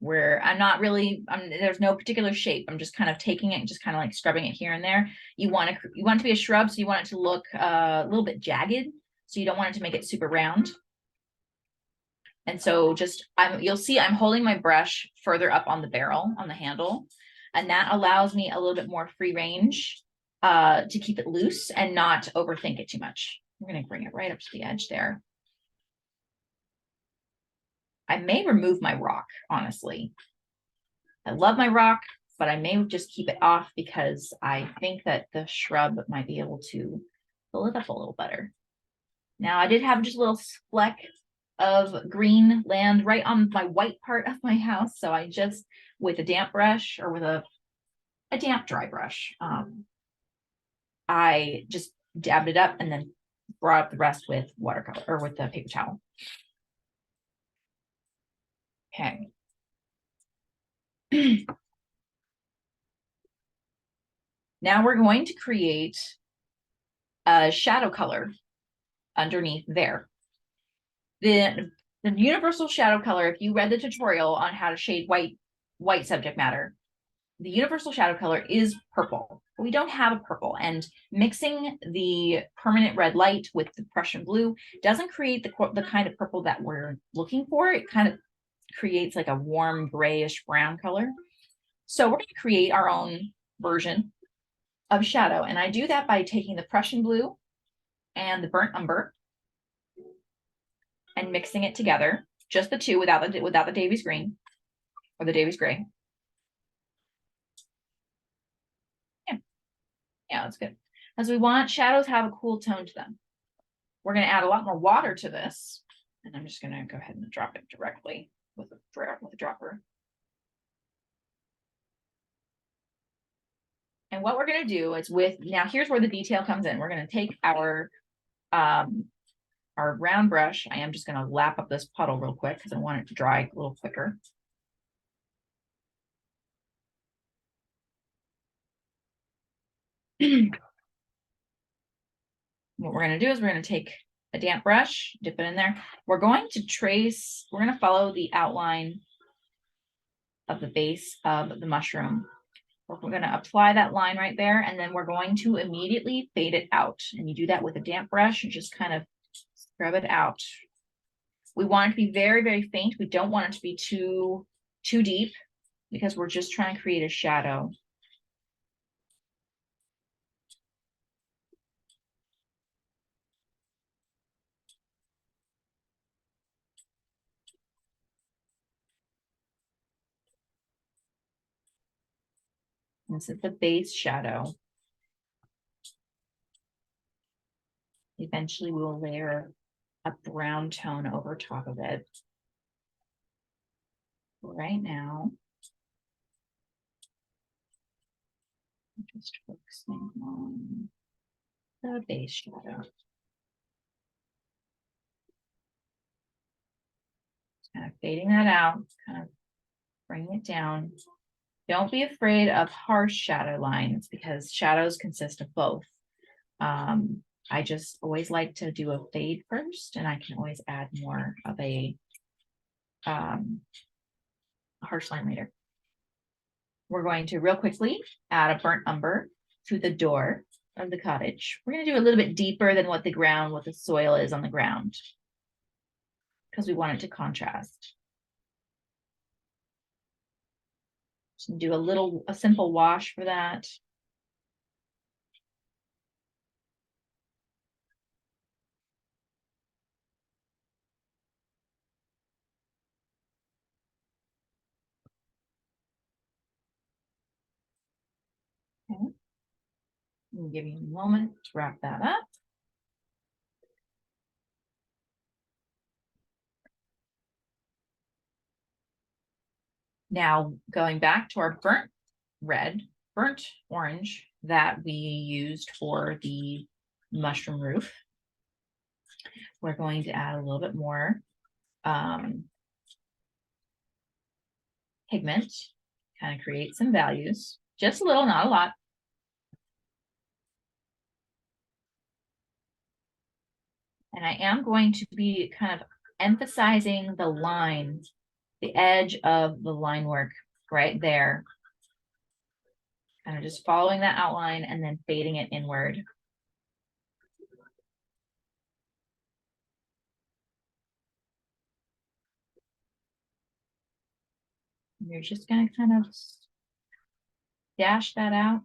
S2: Where there's no particular shape. I'm just kind of taking it and just kind of like scrubbing it here and there. You want it to be a shrub, so you want it to look a little bit jagged. So you don't want it to make it super round. And so you'll see I'm holding my brush further up on the barrel, on the handle, and that allows me a little bit more free range to keep it loose and not overthink it too much. I'm going to bring it right up to the edge there. I may remove my rock, honestly. I love my rock, but I may just keep it off because I think that the shrub might be able to fill it up a little better. Now, I did have just a little fleck of green land right on my white part of my house. So I just, with a damp brush or with a damp dry brush, I just dabbed it up and then brought up the rest with watercolor or with the paper towel. Okay. Now we're going to create a shadow color underneath there. The universal shadow color, if you read the tutorial on how to shade white subject matter, the universal shadow color is purple. But we don't have a purple, and mixing the permanent red light with the Prussian blue doesn't create the kind of purple that we're looking for. It kind of creates like a warm grayish brown color. So we're going to create our own version of shadow. And I do that by taking the Prussian blue and the burnt umber and mixing it together, just the two without the Davy's green or the Davy's gray. Yeah, that's good. As we want shadows have a cool tone to them. We're going to add a lot more water to this. And I'm just going to go ahead and drop it directly with a dropper. And what we're going to do is now here's where the detail comes in. We're going to take our round brush. I am just going to lap up this puddle real quick because I want it to dry a little quicker. What we're going to do is we're going to take a damp brush, dip it in there. We're going to follow the outline of the base of the mushroom We're going to apply that line right there, and then we're going to immediately fade it out. And you do that with a damp brush and just kind of scrub it out. We want it to be very, very faint. We don't want it to be too deep because we're just trying to create a shadow. This is the base shadow. Eventually we'll layer a brown tone over top of it. Right now, I'm just focusing on the base shadow. Kind of fading that out, kind of bringing it down. Don't be afraid of harsh shadow lines because shadows consist of both. I just always like to do a fade first, and I can always add more of a harsh line later. We're going to real quickly add a burnt umber to the door of the cottage. We're going to do a little bit deeper than what the soil is on the ground, because we want it to contrast. Just do a simple wash for that. Okay. I'll give you a moment to wrap that up. Now, going back to our burnt orange that we used for the mushroom roof, we're going to add a little bit more pigment, kind of create some values, just a little, not a lot. And I am going to be kind of emphasizing the line, the edge of the line work right there. Kind of just following that outline and then fading it inward. And you're just going to kind of dash that out,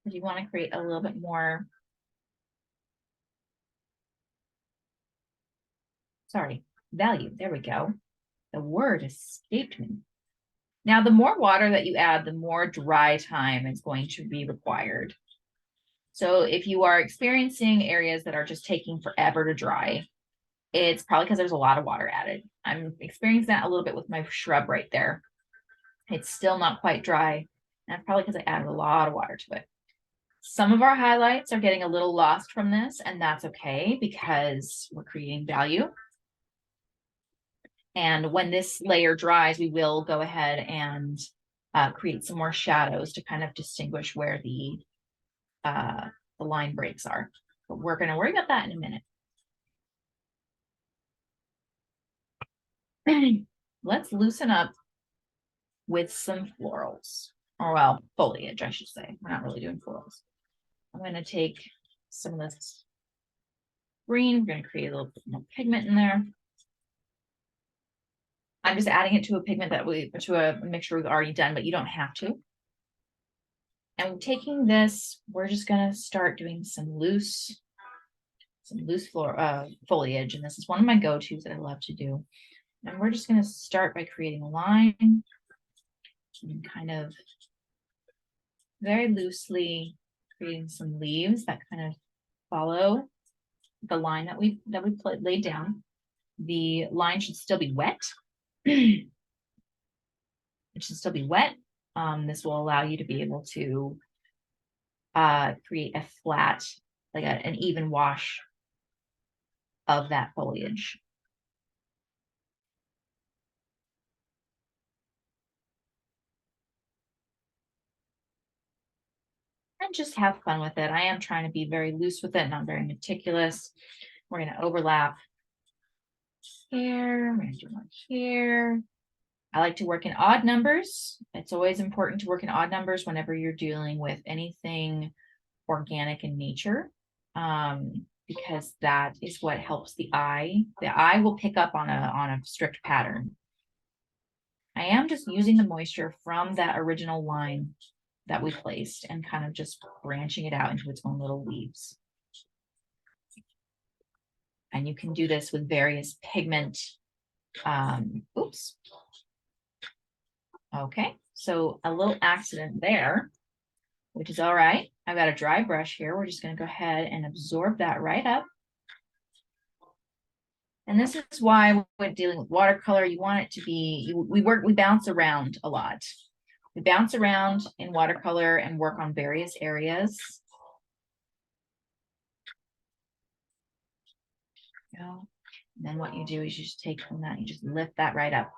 S2: because you want to create a little bit more, value. There we go. The word escaped me. Now, the more water that you add, the more dry time is going to be required. So if you are experiencing areas that are just taking forever to dry, it's probably because there's a lot of water added. I'm experiencing that a little bit with my shrub right there. It's still not quite dry. And that's probably because I added a lot of water to it. Some of our highlights are getting a little lost from this, and that's okay because we're creating value. And when this layer dries, we will go ahead and create some more shadows to kind of distinguish where the line breaks are. But we're going to worry about that in a minute. Let's loosen up with some florals, or well, foliage, I should say. We're not really doing florals. I'm going to take some of this green. We're going to create a little bit more pigment in there. I'm just adding it to a pigment to a mixture we've already done, but you don't have to. And taking this, we're just going to start doing some loose foliage. And this is one of my go-tos that I love to do. And we're just going to start by creating a line and kind of very loosely creating some leaves that kind of follow the line that we laid down. The line should still be wet. It should still be wet. This will allow you to be able to create a flat, like an even wash of that foliage. And just have fun with it. I am trying to be very loose with it, not very meticulous. We're going to overlap here. We're going to do one here. I like to work in odd numbers. It's always important to work in odd numbers whenever you're dealing with anything organic in nature, because that is what helps the eye. The eye will pick up on a strict pattern. I am just using the moisture from that original line that we placed and kind of just branching it out into its own little leaves. And you can do this with various pigment. Oops. Okay, so a little accident there, which is all right. I've got a dry brush here. We're just going to go ahead and absorb that right up. And this is why when dealing with watercolor, you want it to be, we bounce around a lot. We bounce around in watercolor and work on various areas. And then what you do is you just take from that, you just lift that right up.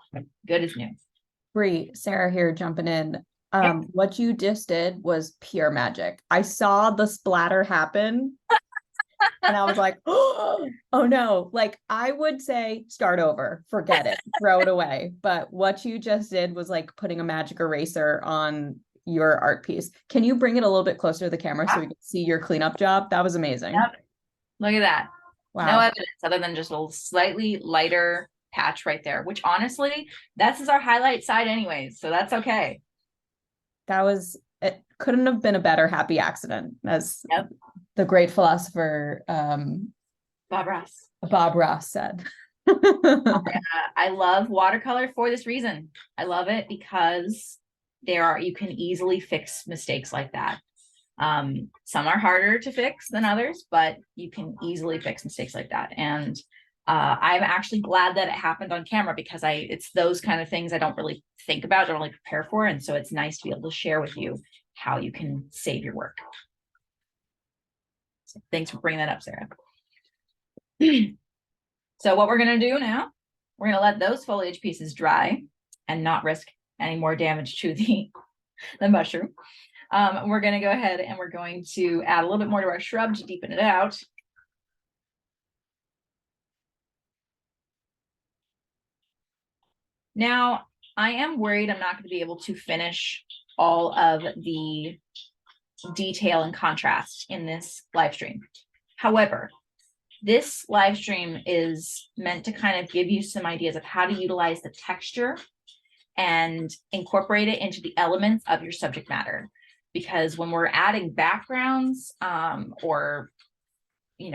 S2: Good as new.
S1: Great. Sarah here jumping in.
S2: Yep.
S1: What you just did was pure magic. I saw the splatter happen and I was like, oh no. Like I would say start over, forget it, throw it away. But what you just did was like putting a magic eraser on your art piece. Can you bring it a little bit closer to the camera so we can see your cleanup job? That was amazing.
S2: Yep. Look at that.
S1: Wow.
S2: No evidence other than just a slightly lighter patch right there, which honestly, this is our highlight side anyways, so that's okay.
S1: That was, it couldn't have been a better happy accident, as
S2: Yep.
S1: the great philosopher Bob Ross said.
S2: I love watercolor for this reason. I love it because you can easily fix mistakes like that. Some are harder to fix than others, but you can easily fix mistakes like that. And I'm actually glad that it happened on camera because it's those kind of things I don't really think about, don't really prepare for. And so it's nice to be able to share with you how you can save your work. So thanks for bringing that up, Sarah. So what we're going to do now, we're going to let those foliage pieces dry and not risk any more damage to the mushroom. We're going to go ahead and we're going to add a little bit more to our shrub to deepen it out. Now, I am worried I'm not going to be able to finish all of the detail and contrast in this live stream. However, this live stream is meant to kind of give you some ideas of how to utilize the texture and incorporate it into the elements of your subject matter. Because when we're adding backgrounds or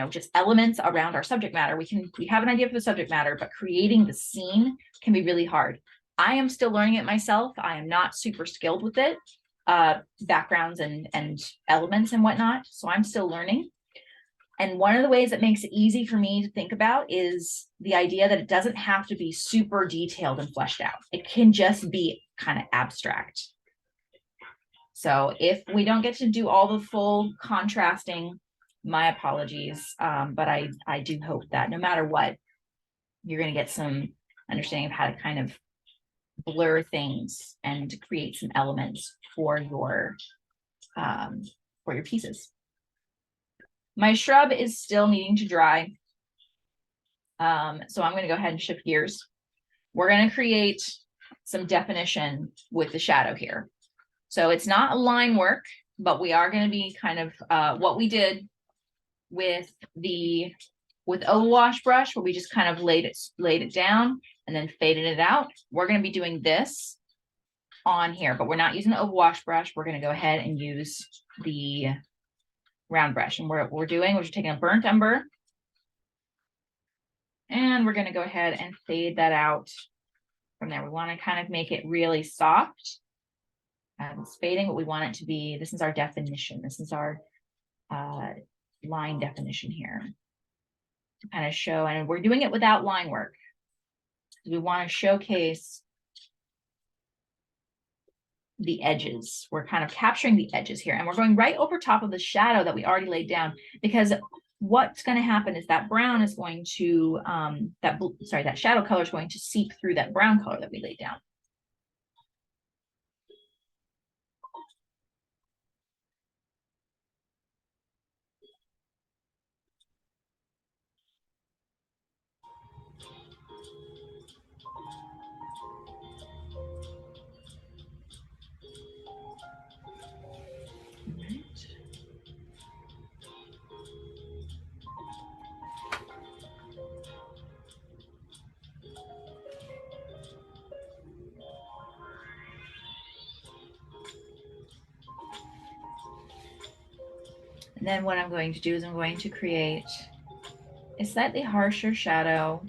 S2: just elements around our subject matter, we have an idea for the subject matter, but creating the scene can be really hard. I am still learning it myself. I am not super skilled with it, backgrounds and elements and whatnot. So I'm still learning. And one of the ways that makes it easy for me to think about is the idea that it doesn't have to be super detailed and fleshed out. It can just be kind of abstract. So if we don't get to do all the full contrasting, my apologies. But I do hope that no matter what, you're going to get some understanding of how to kind of blur things and to create some elements for your pieces. My shrub is still needing to dry. So I'm going to go ahead and shift gears. We're going to create some definition with the shadow here. So it's not line work, but we are going to be kind of what we did with a wash brush, where we just kind of laid it down and then faded it out. We're going to be doing this on here, but we're not using the wash brush. We're going to go ahead and use the round brush. And what we're just taking a burnt umber and we're going to go ahead and fade that out from there. We want to kind of make it really soft. It's fading, but we want it to be, this is our definition. This is our line definition here to kind of show, and we're doing it without line work. We want to showcase the edges. We're kind of capturing the edges here, and we're going right over top of the shadow that we already laid down, because what's going to happen is that brown is going to, that shadow color is going to seep through that brown color that we laid down. And then what I'm going to do is I'm going to create a slightly harsher shadow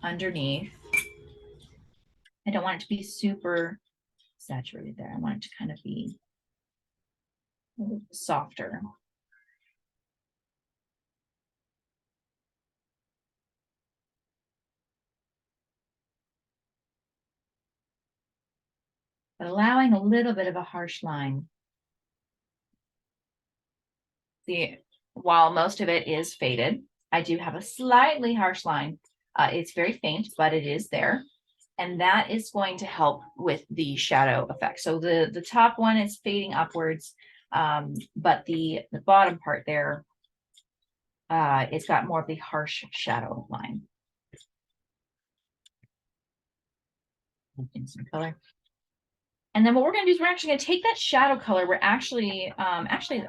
S2: underneath. I don't want it to be super saturated there. I want it to kind of be a little softer. But allowing a little bit of a harsh line. See, while most of it is faded, I do have a slightly harsh line. It's very faint, but it is there. And that is going to help with the shadow effect. So the top one is fading upwards, but the bottom part there, it's got more of the harsh shadow line. In some color. And then what we're going to do is we're actually going to take that shadow color. We're actually,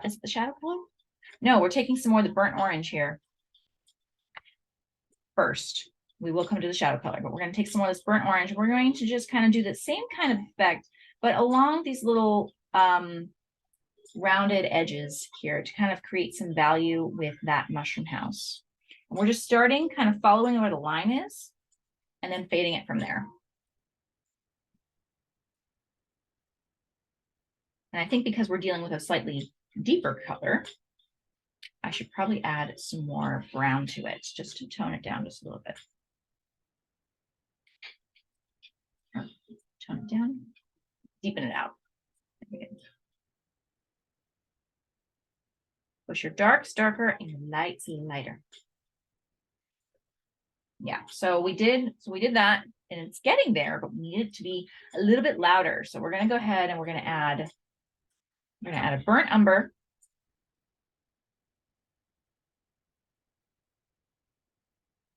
S2: is it the shadow color? No, we're taking some more of the burnt orange here first. We will come to the shadow color, but we're going to take some more of this burnt orange. We're going to just kind of do the same kind of effect, but along these little rounded edges here to kind of create some value with that mushroom house. And we're just starting kind of following where the line is and then fading it from there. And I think because we're dealing with a slightly deeper color, I should probably add some more brown to it just to tone it down just a little bit. Tone it down, deepen it out. Push your darks darker and your lights lighter. Yeah, so we did that, and it's getting there, but we need it to be a little bit louder. So we're going to go ahead and we're going to add a burnt umber.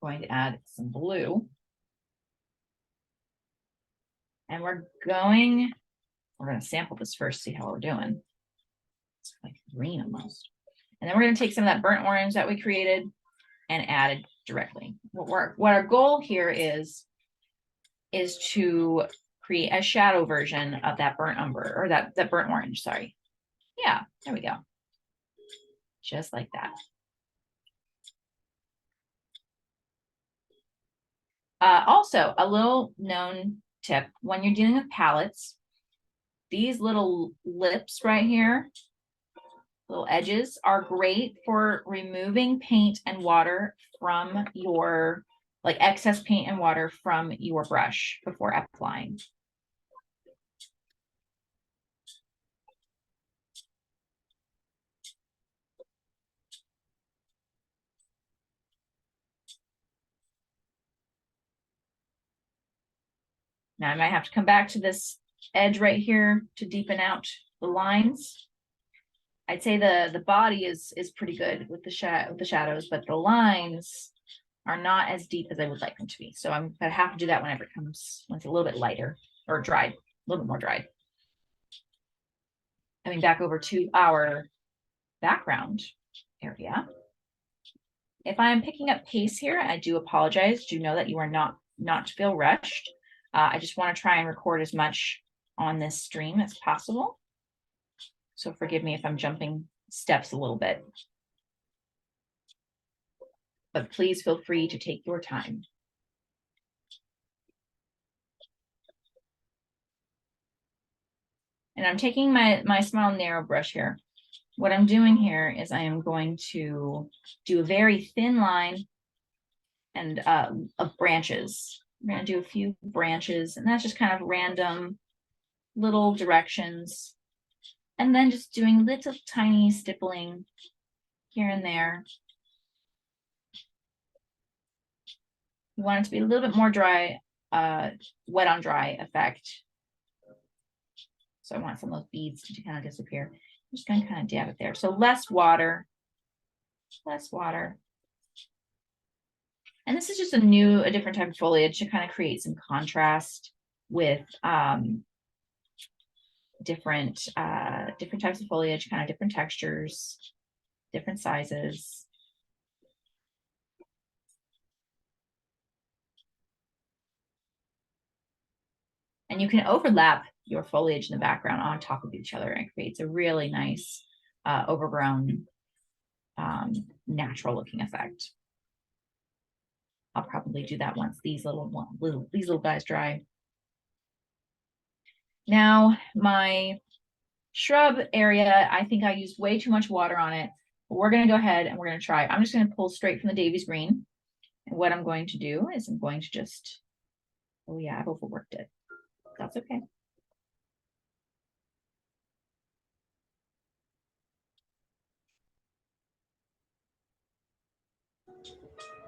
S2: Going to add some blue. And we're going to sample this first, see how we're doing. It's like green almost. And then we're going to take some of that burnt orange that we created and add it directly. What our goal here is to create a shadow version of that burnt umber, or that burnt orange, sorry. Yeah, there we go. Just like that. Also, a little known tip, when you're dealing with palettes, these little lips right here, little edges, are great for removing paint and water from your, like excess paint and water from your brush before applying. Now I might have to come back to this edge right here to deepen out the lines. I'd say the body is pretty good with the shadows, but the lines are not as deep as I would like them to be. So I'm gonna have to do that whenever it comes, when it's a little bit lighter or dried, a little bit more dried. Coming back over to our background area. If I'm picking up pace here, I do apologize. Do know that you are not to feel rushed. I just want to try and record as much on this stream as possible. So forgive me if I'm jumping steps a little bit. But please feel free to take your time. And I'm taking my small narrow brush here. What I'm doing here is I am going to do a very thin line and of branches. I'm going to do a few branches, and that's just kind of random little directions. And then just doing little tiny stippling here and there. You want it to be a little bit more dry, wet on dry effect. So I want some of those beads to kind of disappear. I'm just going to kind of dab it there. So less water, less water. And this is just a different type of foliage to kind of create some contrast with different types of foliage, kind of different textures, different sizes. And you can overlap your foliage in the background on top of each other, and it creates a really nice overgrown natural looking effect. I'll probably do that once these little guys dry. Now my shrub area, I think I used way too much water on it. But we're going to go ahead and we're going to try. I'm just going to pull straight from the Davies green. And what I'm going to do is I'm going to just, oh yeah, I've overworked it. That's okay.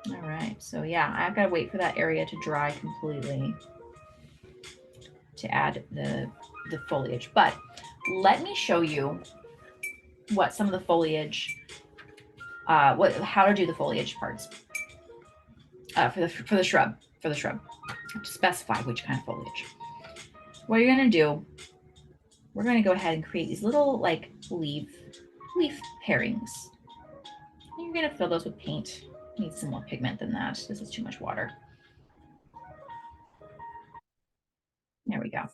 S2: All right, so yeah, I've got to wait for that area to dry completely to add the foliage. But let me show you what some of the foliage, how to do the foliage parts for the shrub. I have to specify which kind of foliage. What you're going to do, we're going to go ahead and create these little like leaf pairings. You're going to fill those with paint. Need some more pigment than that. This is too much water. There we go.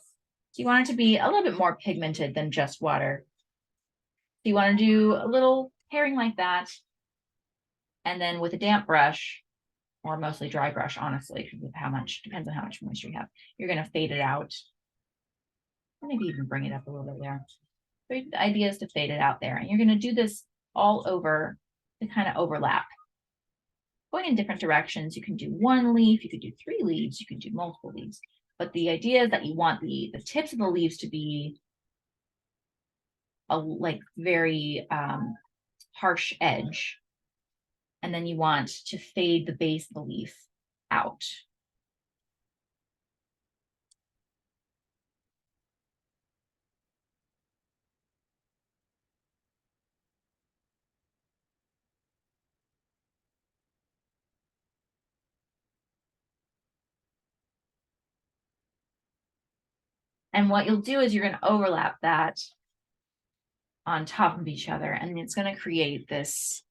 S2: So you want it to be a little bit more pigmented than just water. So you want to do a little pairing like that. And then with a damp brush, or mostly dry brush, honestly, depends on how much moisture you have. You're going to fade it out. Or maybe even bring it up a little bit there. But the idea is to fade it out there. And you're going to do this all over to kind of overlap. Going in different directions, you can do one leaf, you could do 3 leaves, you can do multiple leaves. But the idea is that you want the tips of the leaves to be a like very harsh edge. And then you want to fade the base of the leaf out. And what you'll do is you're going to overlap that on top of each other, and it's going to create this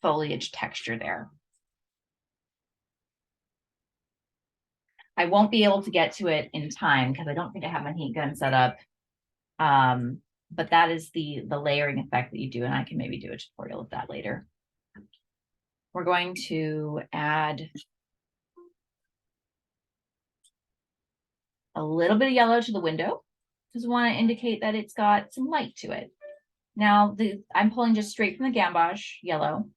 S2: foliage texture there. I won't be able to get to it in time because I don't think I have my heat gun set up. But that is the layering effect that you do, and I can maybe do a tutorial of that later. We're going to add a little bit of yellow to the window because we want to indicate that it's got some light to it. Now I'm pulling just straight from the gamboge yellow,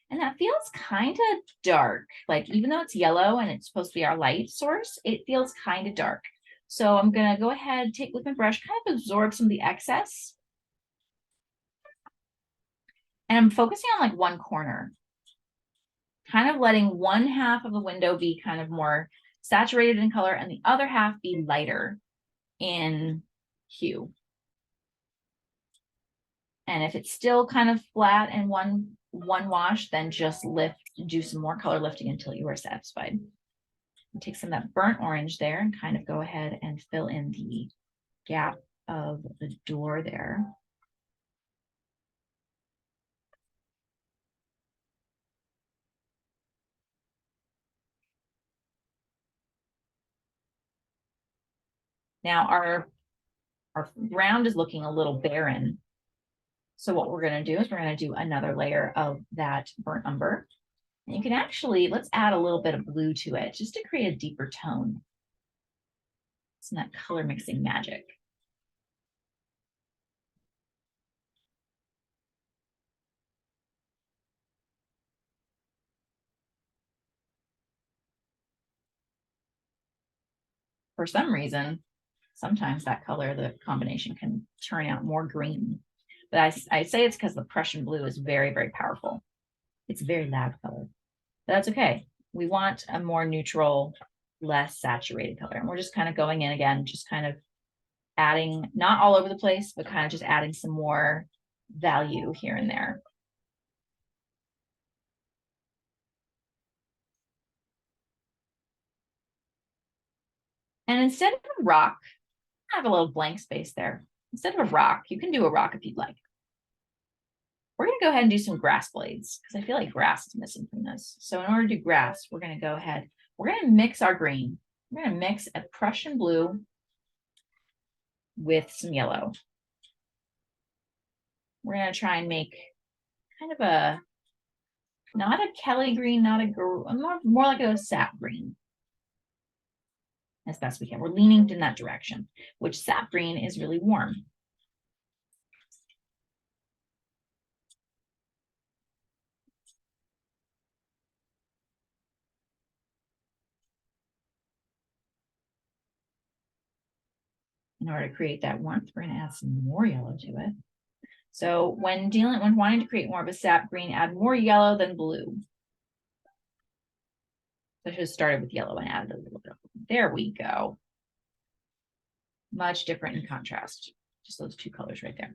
S2: and that feels kind of dark. Like even though it's yellow and it's supposed to be our light source, it feels kind of dark. So I'm going to go ahead, take with my brush, kind of absorb some of the excess. And I'm focusing on like one corner, kind of letting one half of the window be kind of more saturated in color and the other half be lighter in hue. And if it's still kind of flat and one wash, then just do some more color lifting until you are satisfied. And take some of that burnt orange there and kind of go ahead and fill in the gap of the door there. Now our ground is looking a little barren. So what we're going to do is we're going to do another layer of that burnt umber. And you can actually, let's add a little bit of blue to it just to create a deeper tone. It's not color mixing magic. For some reason, sometimes that color, the combination can turn out more green. But I say it's because the Prussian blue is very, very powerful. It's a very loud color. But that's okay. We want a more neutral, less saturated color. And we're just kind of going in again, just kind of adding, not all over the place, but kind of just adding some more value here and there. And instead of a rock, I have a little blank space there. Instead of a rock, you can do a rock if you'd like. We're going to go ahead and do some grass blades because I feel like grass is missing from this. So in order to do grass, we're going to go ahead. We're going to mix our green. We're going to mix a Prussian blue with some yellow. We're going to try and make kind of a Not a Kelly green, not a more like a sap green. As best we can. We're leaning in that direction, which sap green is really warm. In order to create that warmth, we're going to add some more yellow to it. So when wanting to create more of a sap green, add more yellow than blue. So I should have started with yellow and added a little bit. There we go. Much different in contrast. Just those two colors right there.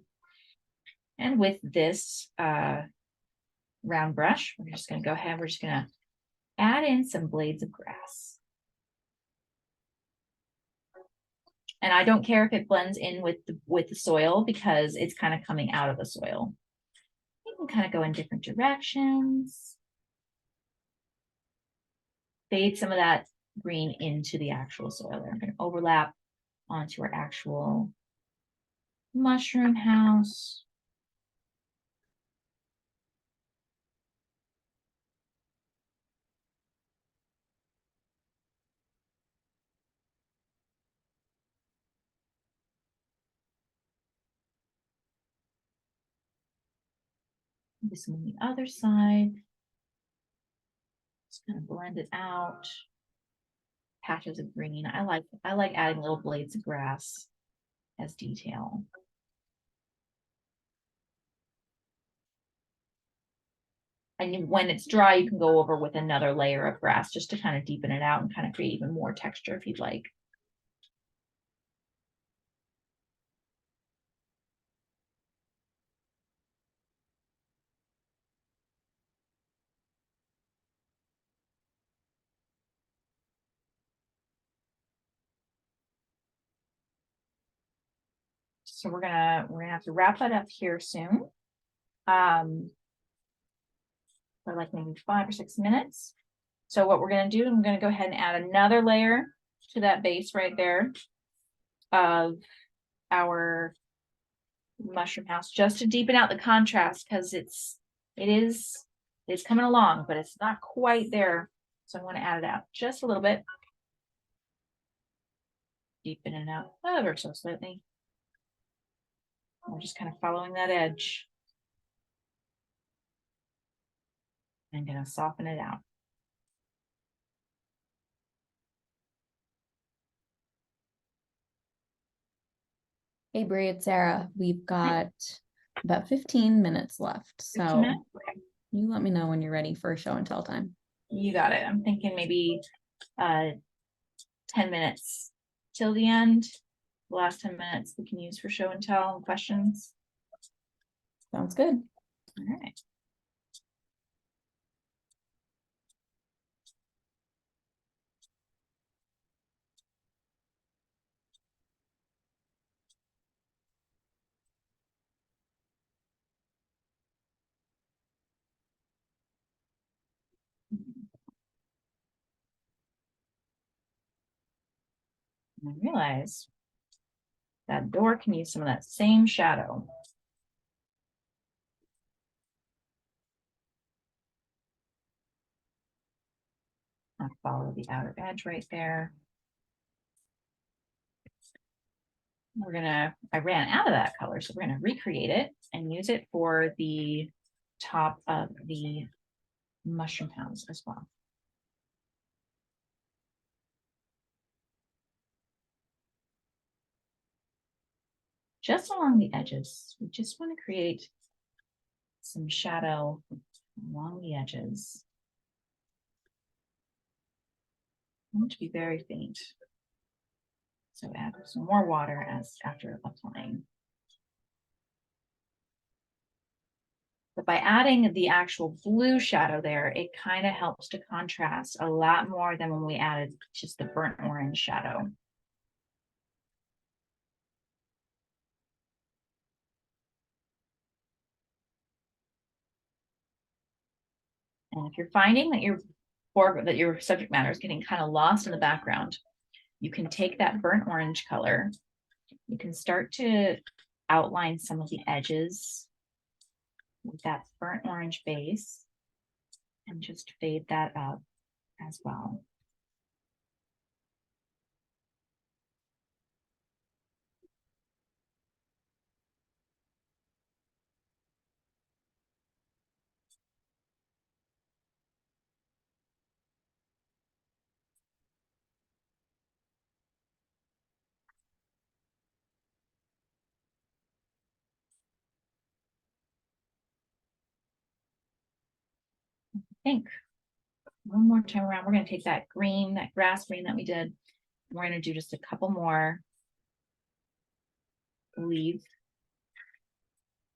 S2: And with this round brush, we're just going to go ahead. We're just going to add in some blades of grass. And I don't care if it blends in with the soil because it's kind of coming out of the soil. You can kind of go in different directions. Fade some of that green into the actual soil. I'm going to overlap onto our actual mushroom house. This one on the other side. Just kind of blend it out. Patches of green. I like adding little blades of grass as detail. And when it's dry, you can go over with another layer of grass just to kind of deepen it out and kind of create even more texture if you'd like. So we're gonna have to wrap that up here soon. For like maybe 5 or 6 minutes. So what we're gonna do, I'm gonna go ahead and add another layer to that base right there of our mushroom house, just to deepen out the contrast, because it's coming along, but it's not quite there. So I want to add it out just a little bit. Deepen it out ever so slightly. We're just kind of following that edge. I'm going to soften it out.
S1: Hey, Brie, it's Sarah. We've got about 15 minutes left. So you let me know when you're ready for show and tell time.
S2: You got it. I'm thinking maybe 10 minutes till the end. The last 10 minutes we can use for show and tell and questions.
S1: Sounds good.
S2: All right. I realize that door can use some of that same shadow. I'll follow the outer edge right there. I ran out of that color, so we're gonna recreate it and use it for the top of the mushroom house as well. Just along the edges, we just want to create some shadow along the edges. I want it to be very faint. So add some more water after applying. But by adding the actual blue shadow there, it kind of helps to contrast a lot more than when we added just the burnt orange shadow. And if you're finding that your subject matter is getting kind of lost in the background, you can take that burnt orange color. You can start to outline some of the edges with that burnt orange base. And just fade that up as well. I think one more time around, we're going to take that green, that grass green that we did. We're going to do just a couple more leaf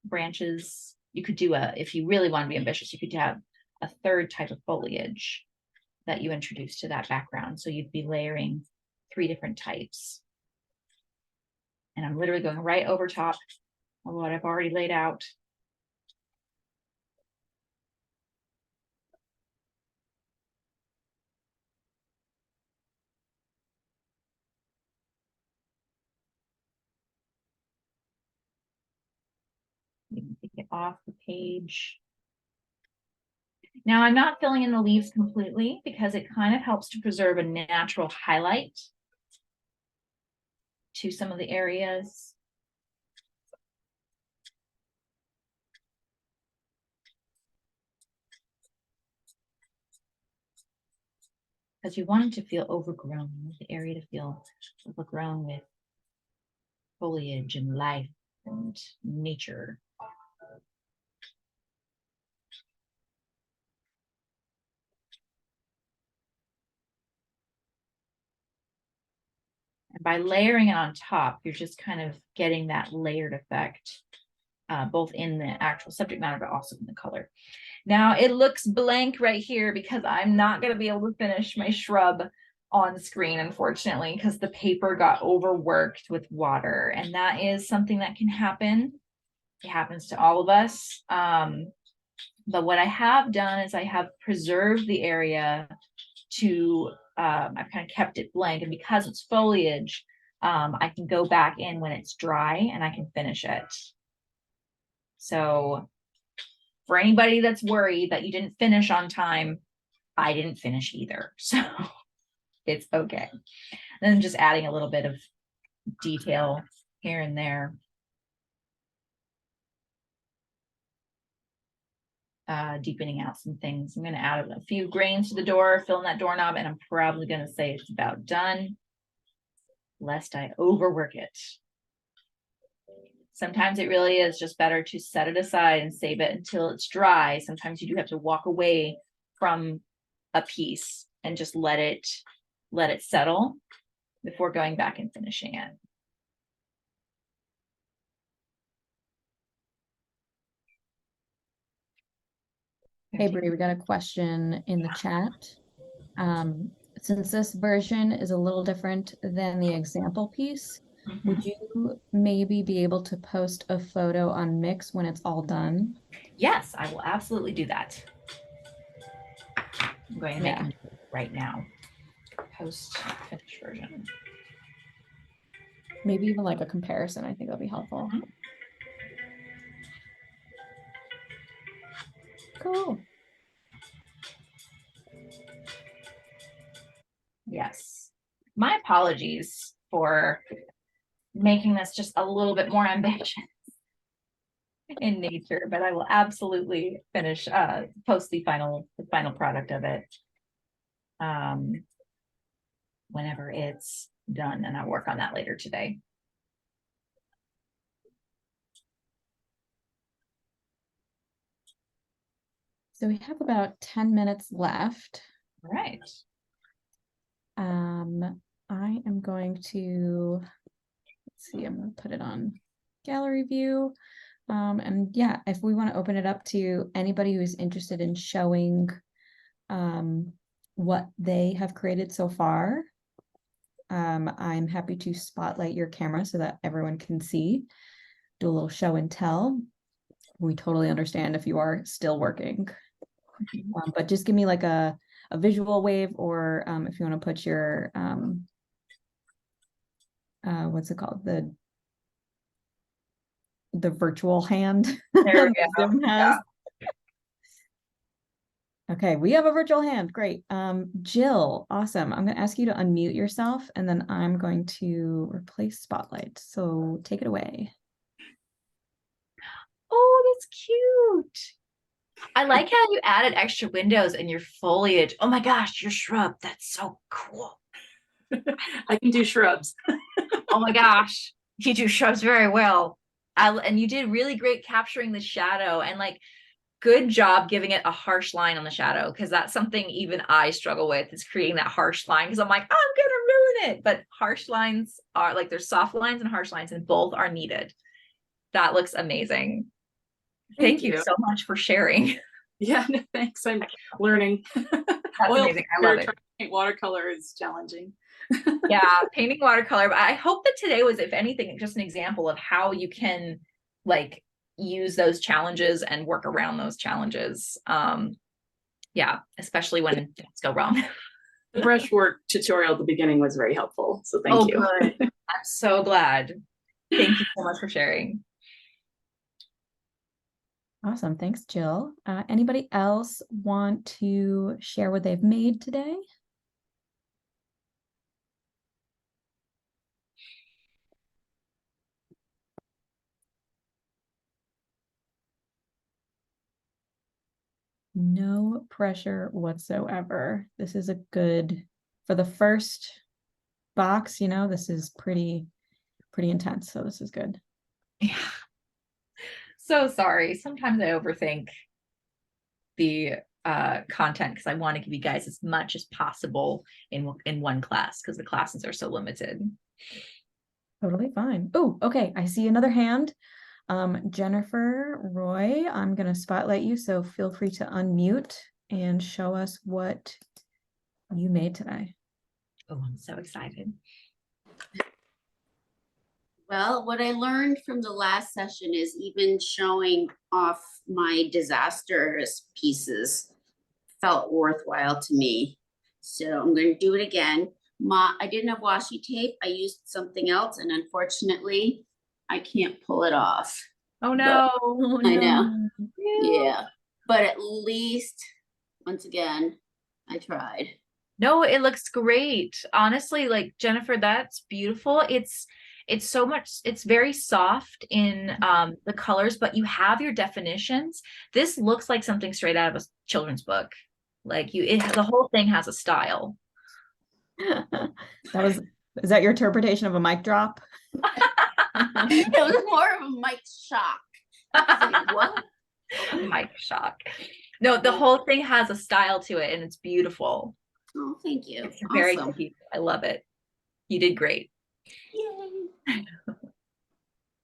S2: branches. You could do if you really want to be ambitious, you could have a third type of foliage that you introduce to that background. So you'd be layering 3 different types. And I'm literally going right over top of what I've already laid out. You can take it off the page. Now I'm not filling in the leaves completely because it kind of helps to preserve a natural highlight to some of the areas. Because you want it to feel overgrown, the area to feel overgrown with foliage and life and nature. And by layering it on top, you're just kind of getting that layered effect, both in the actual subject matter, but also in the color. Now it looks blank right here because I'm not going to be able to finish my shrub on screen, unfortunately, because the paper got overworked with water. And that is something that can happen. It happens to all of us. But what I have done is I have preserved the area to, I've kind of kept it blank. And because it's foliage, I can go back in when it's dry and I can finish it. So for anybody that's worried that you didn't finish on time, I didn't finish either. So it's okay. And then just adding a little bit of detail here and there. Deepening out some things. I'm going to add a few grains to the door, fill in that doorknob, and I'm probably going to say it's about done, lest I overwork it. Sometimes it really is just better to set it aside and save it until it's dry. Sometimes you do have to walk away from a piece and just let it settle before going back and finishing it.
S1: Hey, Bree, we got a question in the chat. Since this version is a little different than the example piece, would you maybe be able to post a photo on Mix when it's all done?
S2: Yes, I will absolutely do that. I'm going to make it right now. Post finished version.
S1: Maybe even like a comparison. I think that'll be helpful. Cool.
S2: Yes. My apologies for making this just a little bit more ambitious in nature, but I will absolutely finish, post the final product of it whenever it's done, and I'll work on that later today.
S1: So we have about 10 minutes left.
S2: All right.
S1: I am going to, let's see, I'm going to put it on gallery view. And yeah, if we want to open it up to anybody who's interested in showing what they have created so far, I'm happy to spotlight your camera so that everyone can see, do a little show and tell. We totally understand if you are still working, but just give me like a visual wave, or if you want to put your, what's it called? The virtual hand.
S2: There we go.
S1: Zoom has. Okay, we have a virtual hand. Great. Jill, awesome. I'm going to ask you to unmute yourself and then I'm going to replace Spotlight. So take it away.
S2: Oh, that's cute. I like how you added extra windows in your foliage. Oh my gosh, your shrub. That's so cool.
S3: I can do shrubs.
S2: Oh my gosh, you do shrubs very well. And you did really great capturing the shadow and like good job giving it a harsh line on the shadow because that's something even I struggle with is creating that harsh line because I'm like, I'm gonna ruin it. But harsh lines are like there's soft lines and harsh lines and both are needed. That looks amazing. Thank you so much for sharing.
S3: Yeah, no, thanks. I'm learning.
S2: That's amazing. I love it.
S3: Trying to paint watercolor is challenging.
S2: Yeah, painting watercolor. But I hope that today was, if anything, just an example of how you can like use those challenges and work around those challenges. Yeah, especially when things go wrong.
S3: The brushwork tutorial at the beginning was very helpful. So thank you.
S2: Good. I'm so glad. Thank you so much for sharing.
S1: Awesome. Thanks, Jill. Anybody else want to share what they've made today? No pressure whatsoever. This is a good, for the first box, this is pretty intense. So this is good.
S2: Yeah. So sorry. Sometimes I overthink the content because I want to give you guys as much as possible in one class because the classes are so limited.
S1: Totally fine. Oh, okay. I see another hand. Jennifer Roy, I'm going to spotlight you, so feel free to unmute and show us what you made today.
S2: Oh, I'm so excited.
S4: Well, what I learned from the last session is even showing off my disastrous pieces felt worthwhile to me. So I'm going to do it again. I didn't have washi tape. I used something else, and unfortunately, I can't pull it off.
S2: Oh no.
S4: But, I know. Yeah. But at least, once again, I tried.
S2: No, it looks great. Honestly, like Jennifer, that's beautiful. It's so much, it's very soft in the colors, but you have your definitions. This looks like something straight out of a children's book. Like the whole thing has a style.
S1: Is that your interpretation of a mic drop?
S4: It was more of a mic shock. Like, what?
S2: Mic shock. No, the whole thing has a style to it and it's beautiful.
S4: Oh, thank you.
S2: It's very cute. I love it. You did great.
S4: Yay.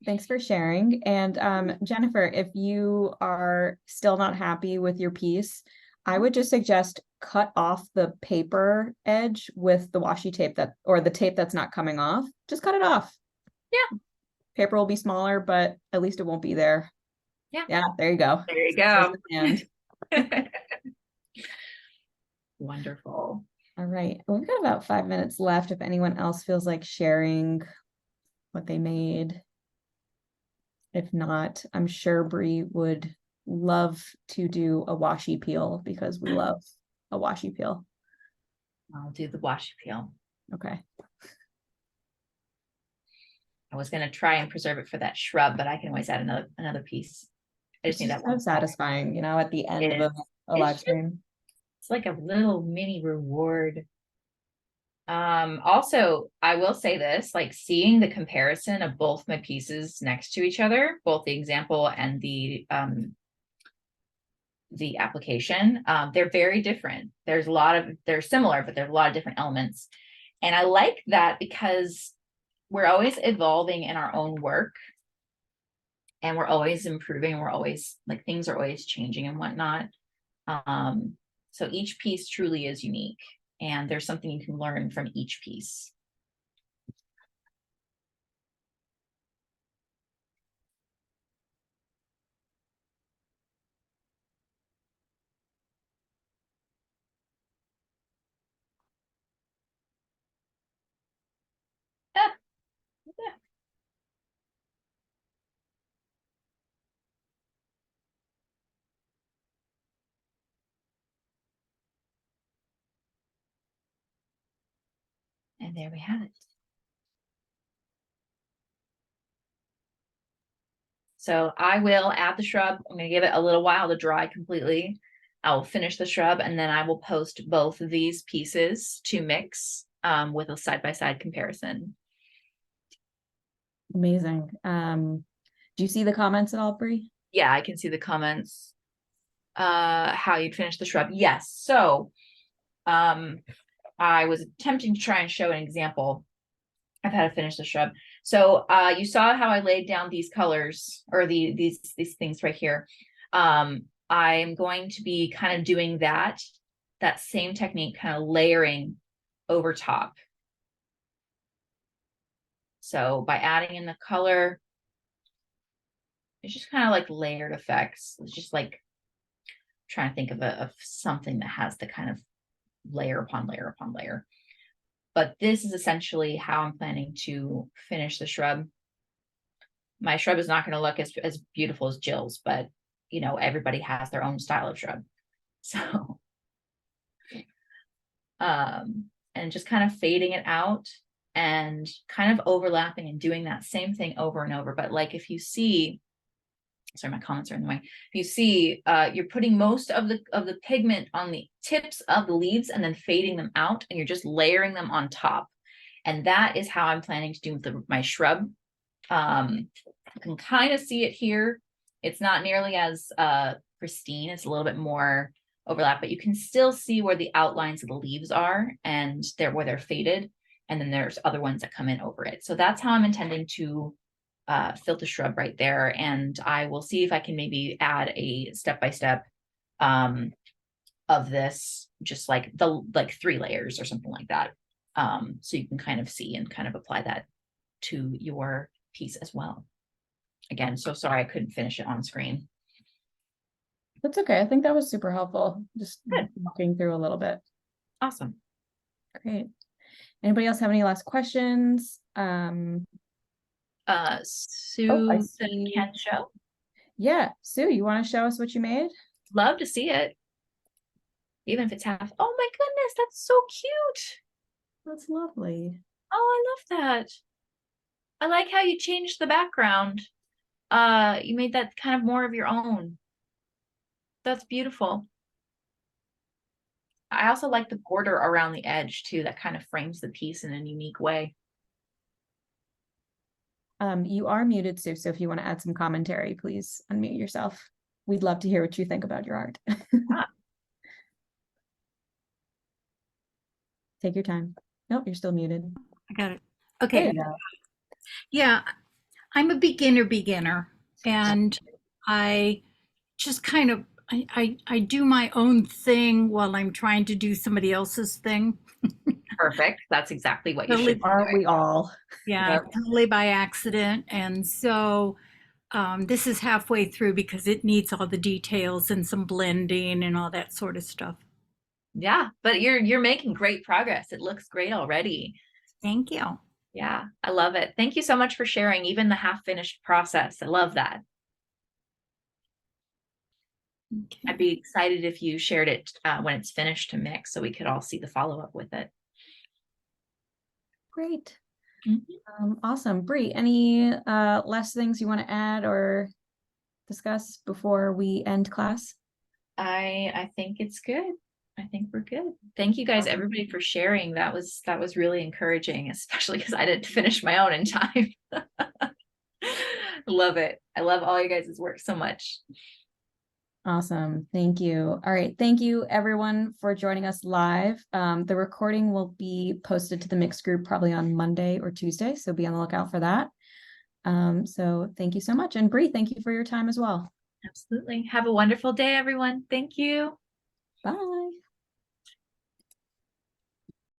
S1: Thanks for sharing. And Jennifer, if you are still not happy with your piece, I would just suggest cut off the paper edge with the washi tape or the tape that's not coming off. Just cut it off.
S2: Yeah.
S1: Paper will be smaller, but at least it won't be there.
S2: Yeah.
S1: Yeah, there you go.
S2: There you go. Wonderful.
S1: All right. We've got about 5 minutes left if anyone else feels like sharing what they made. If not, I'm sure Bree would love to do a washi peel because we love a washi peel.
S2: I'll do the washi peel.
S1: Okay.
S2: I was going to try and preserve it for that shrub, but I can always add another piece. I just need that one.
S1: So satisfying, at the end of a live stream.
S2: It's like a little mini reward. Also, I will say this, like seeing the comparison of both my pieces next to each other, both the example and the application, they're very different. They're similar, but there's a lot of different elements. And I like that because we're always evolving in our own work and we're always improving. We're always like, things are always changing and whatnot. So each piece truly is unique and there's something you can learn from each piece. And there we have it. So I will add the shrub. I'm going to give it a little while to dry completely. I will finish the shrub and then I will post both of these pieces to mix with a side-by-side comparison.
S1: Amazing. Do you see the comments at all, Bree?
S2: Yeah, I can see the comments. How you'd finish the shrub. Yes. So I was attempting to try and show an example of how to finish the shrub. So you saw how I laid down these colors or these things right here. I'm going to be kind of doing that same technique, kind of layering over top. So by adding in the color, it's just kind of like layered effects. It's just like trying to think of something that has the kind of layer upon layer upon layer. But this is essentially how I'm planning to finish the shrub. My shrub is not going to look as beautiful as Jill's, but you know, everybody has their own style of shrub. So, and just kind of fading it out and kind of overlapping and doing that same thing over and over. But like if you see, sorry, my comments are in the way. If you see, you're putting most of the pigment on the tips of the leaves and then fading them out, and you're just layering them on top. And that is how I'm planning to do with my shrub. You can kind of see it here. It's not nearly as pristine. It's a little bit more overlap, but you can still see where the outlines of the leaves are and where they're faded. And then there's other ones that come in over it. So that's how I'm intending to fill the shrub right there. And I will see if I can maybe add a step-by-step of this, just like 3 layers or something like that. So you can kind of see and kind of apply that to your piece as well. Again, so sorry I couldn't finish it on screen.
S1: That's okay. I think that was super helpful. Just
S2: Good.
S1: walking through a little bit.
S2: Awesome.
S1: Great. Anybody else have any last questions?
S2: Sue
S1: I
S2: said
S1: see.
S2: can show.
S1: Yeah, Sue, you want to show us what you made?
S2: Love to see it. Even if it's half. Oh my goodness, that's so cute.
S1: That's lovely.
S2: Oh, I love that. I like how you changed the background. You made that kind of more of your own. That's beautiful. I also like the border around the edge too. That kind of frames the piece in a unique way.
S1: You are muted, Sue, so if you want to add some commentary, please unmute yourself. We'd love to hear what you think about your art. Take your time. Nope, you're still muted.
S5: I got it.
S1: There
S5: Okay.
S1: you go.
S5: Yeah, I'm a beginner, and I just kind of I do my own thing while I'm trying to do somebody else's thing.
S2: Perfect. That's exactly what you
S5: Totally.
S2: should be
S1: Aren't
S2: doing.
S1: we all?
S5: Yeah,
S2: Yep.
S5: totally by accident. And so this is halfway through because it needs all the details and some blending and all that sort of stuff.
S2: Yeah, but you're making great progress. It looks great already.
S5: Thank you.
S2: Yeah, I love it. Thank you so much for sharing even the half-finished process. I love that.
S5: Okay.
S2: I'd be excited if you shared it when it's finished to mix so we could all see the follow-up with it.
S1: Great.
S2: Mm-hmm.
S1: Awesome. Bree, any last things you want to add or discuss before we end class?
S2: I think it's good. I think we're good. Thank you guys, everybody, for sharing. That was really encouraging, especially because I didn't finish my own in time. Love it. I love all you guys' work so much.
S1: Awesome. Thank you. All right. Thank you everyone for joining us live. The recording will be posted to the mixed group probably on Monday or Tuesday, so be on the lookout for that. So thank you so much. And Bree, thank you for your time as well.
S2: Absolutely. Have a wonderful day, everyone. Thank you.
S1: Bye.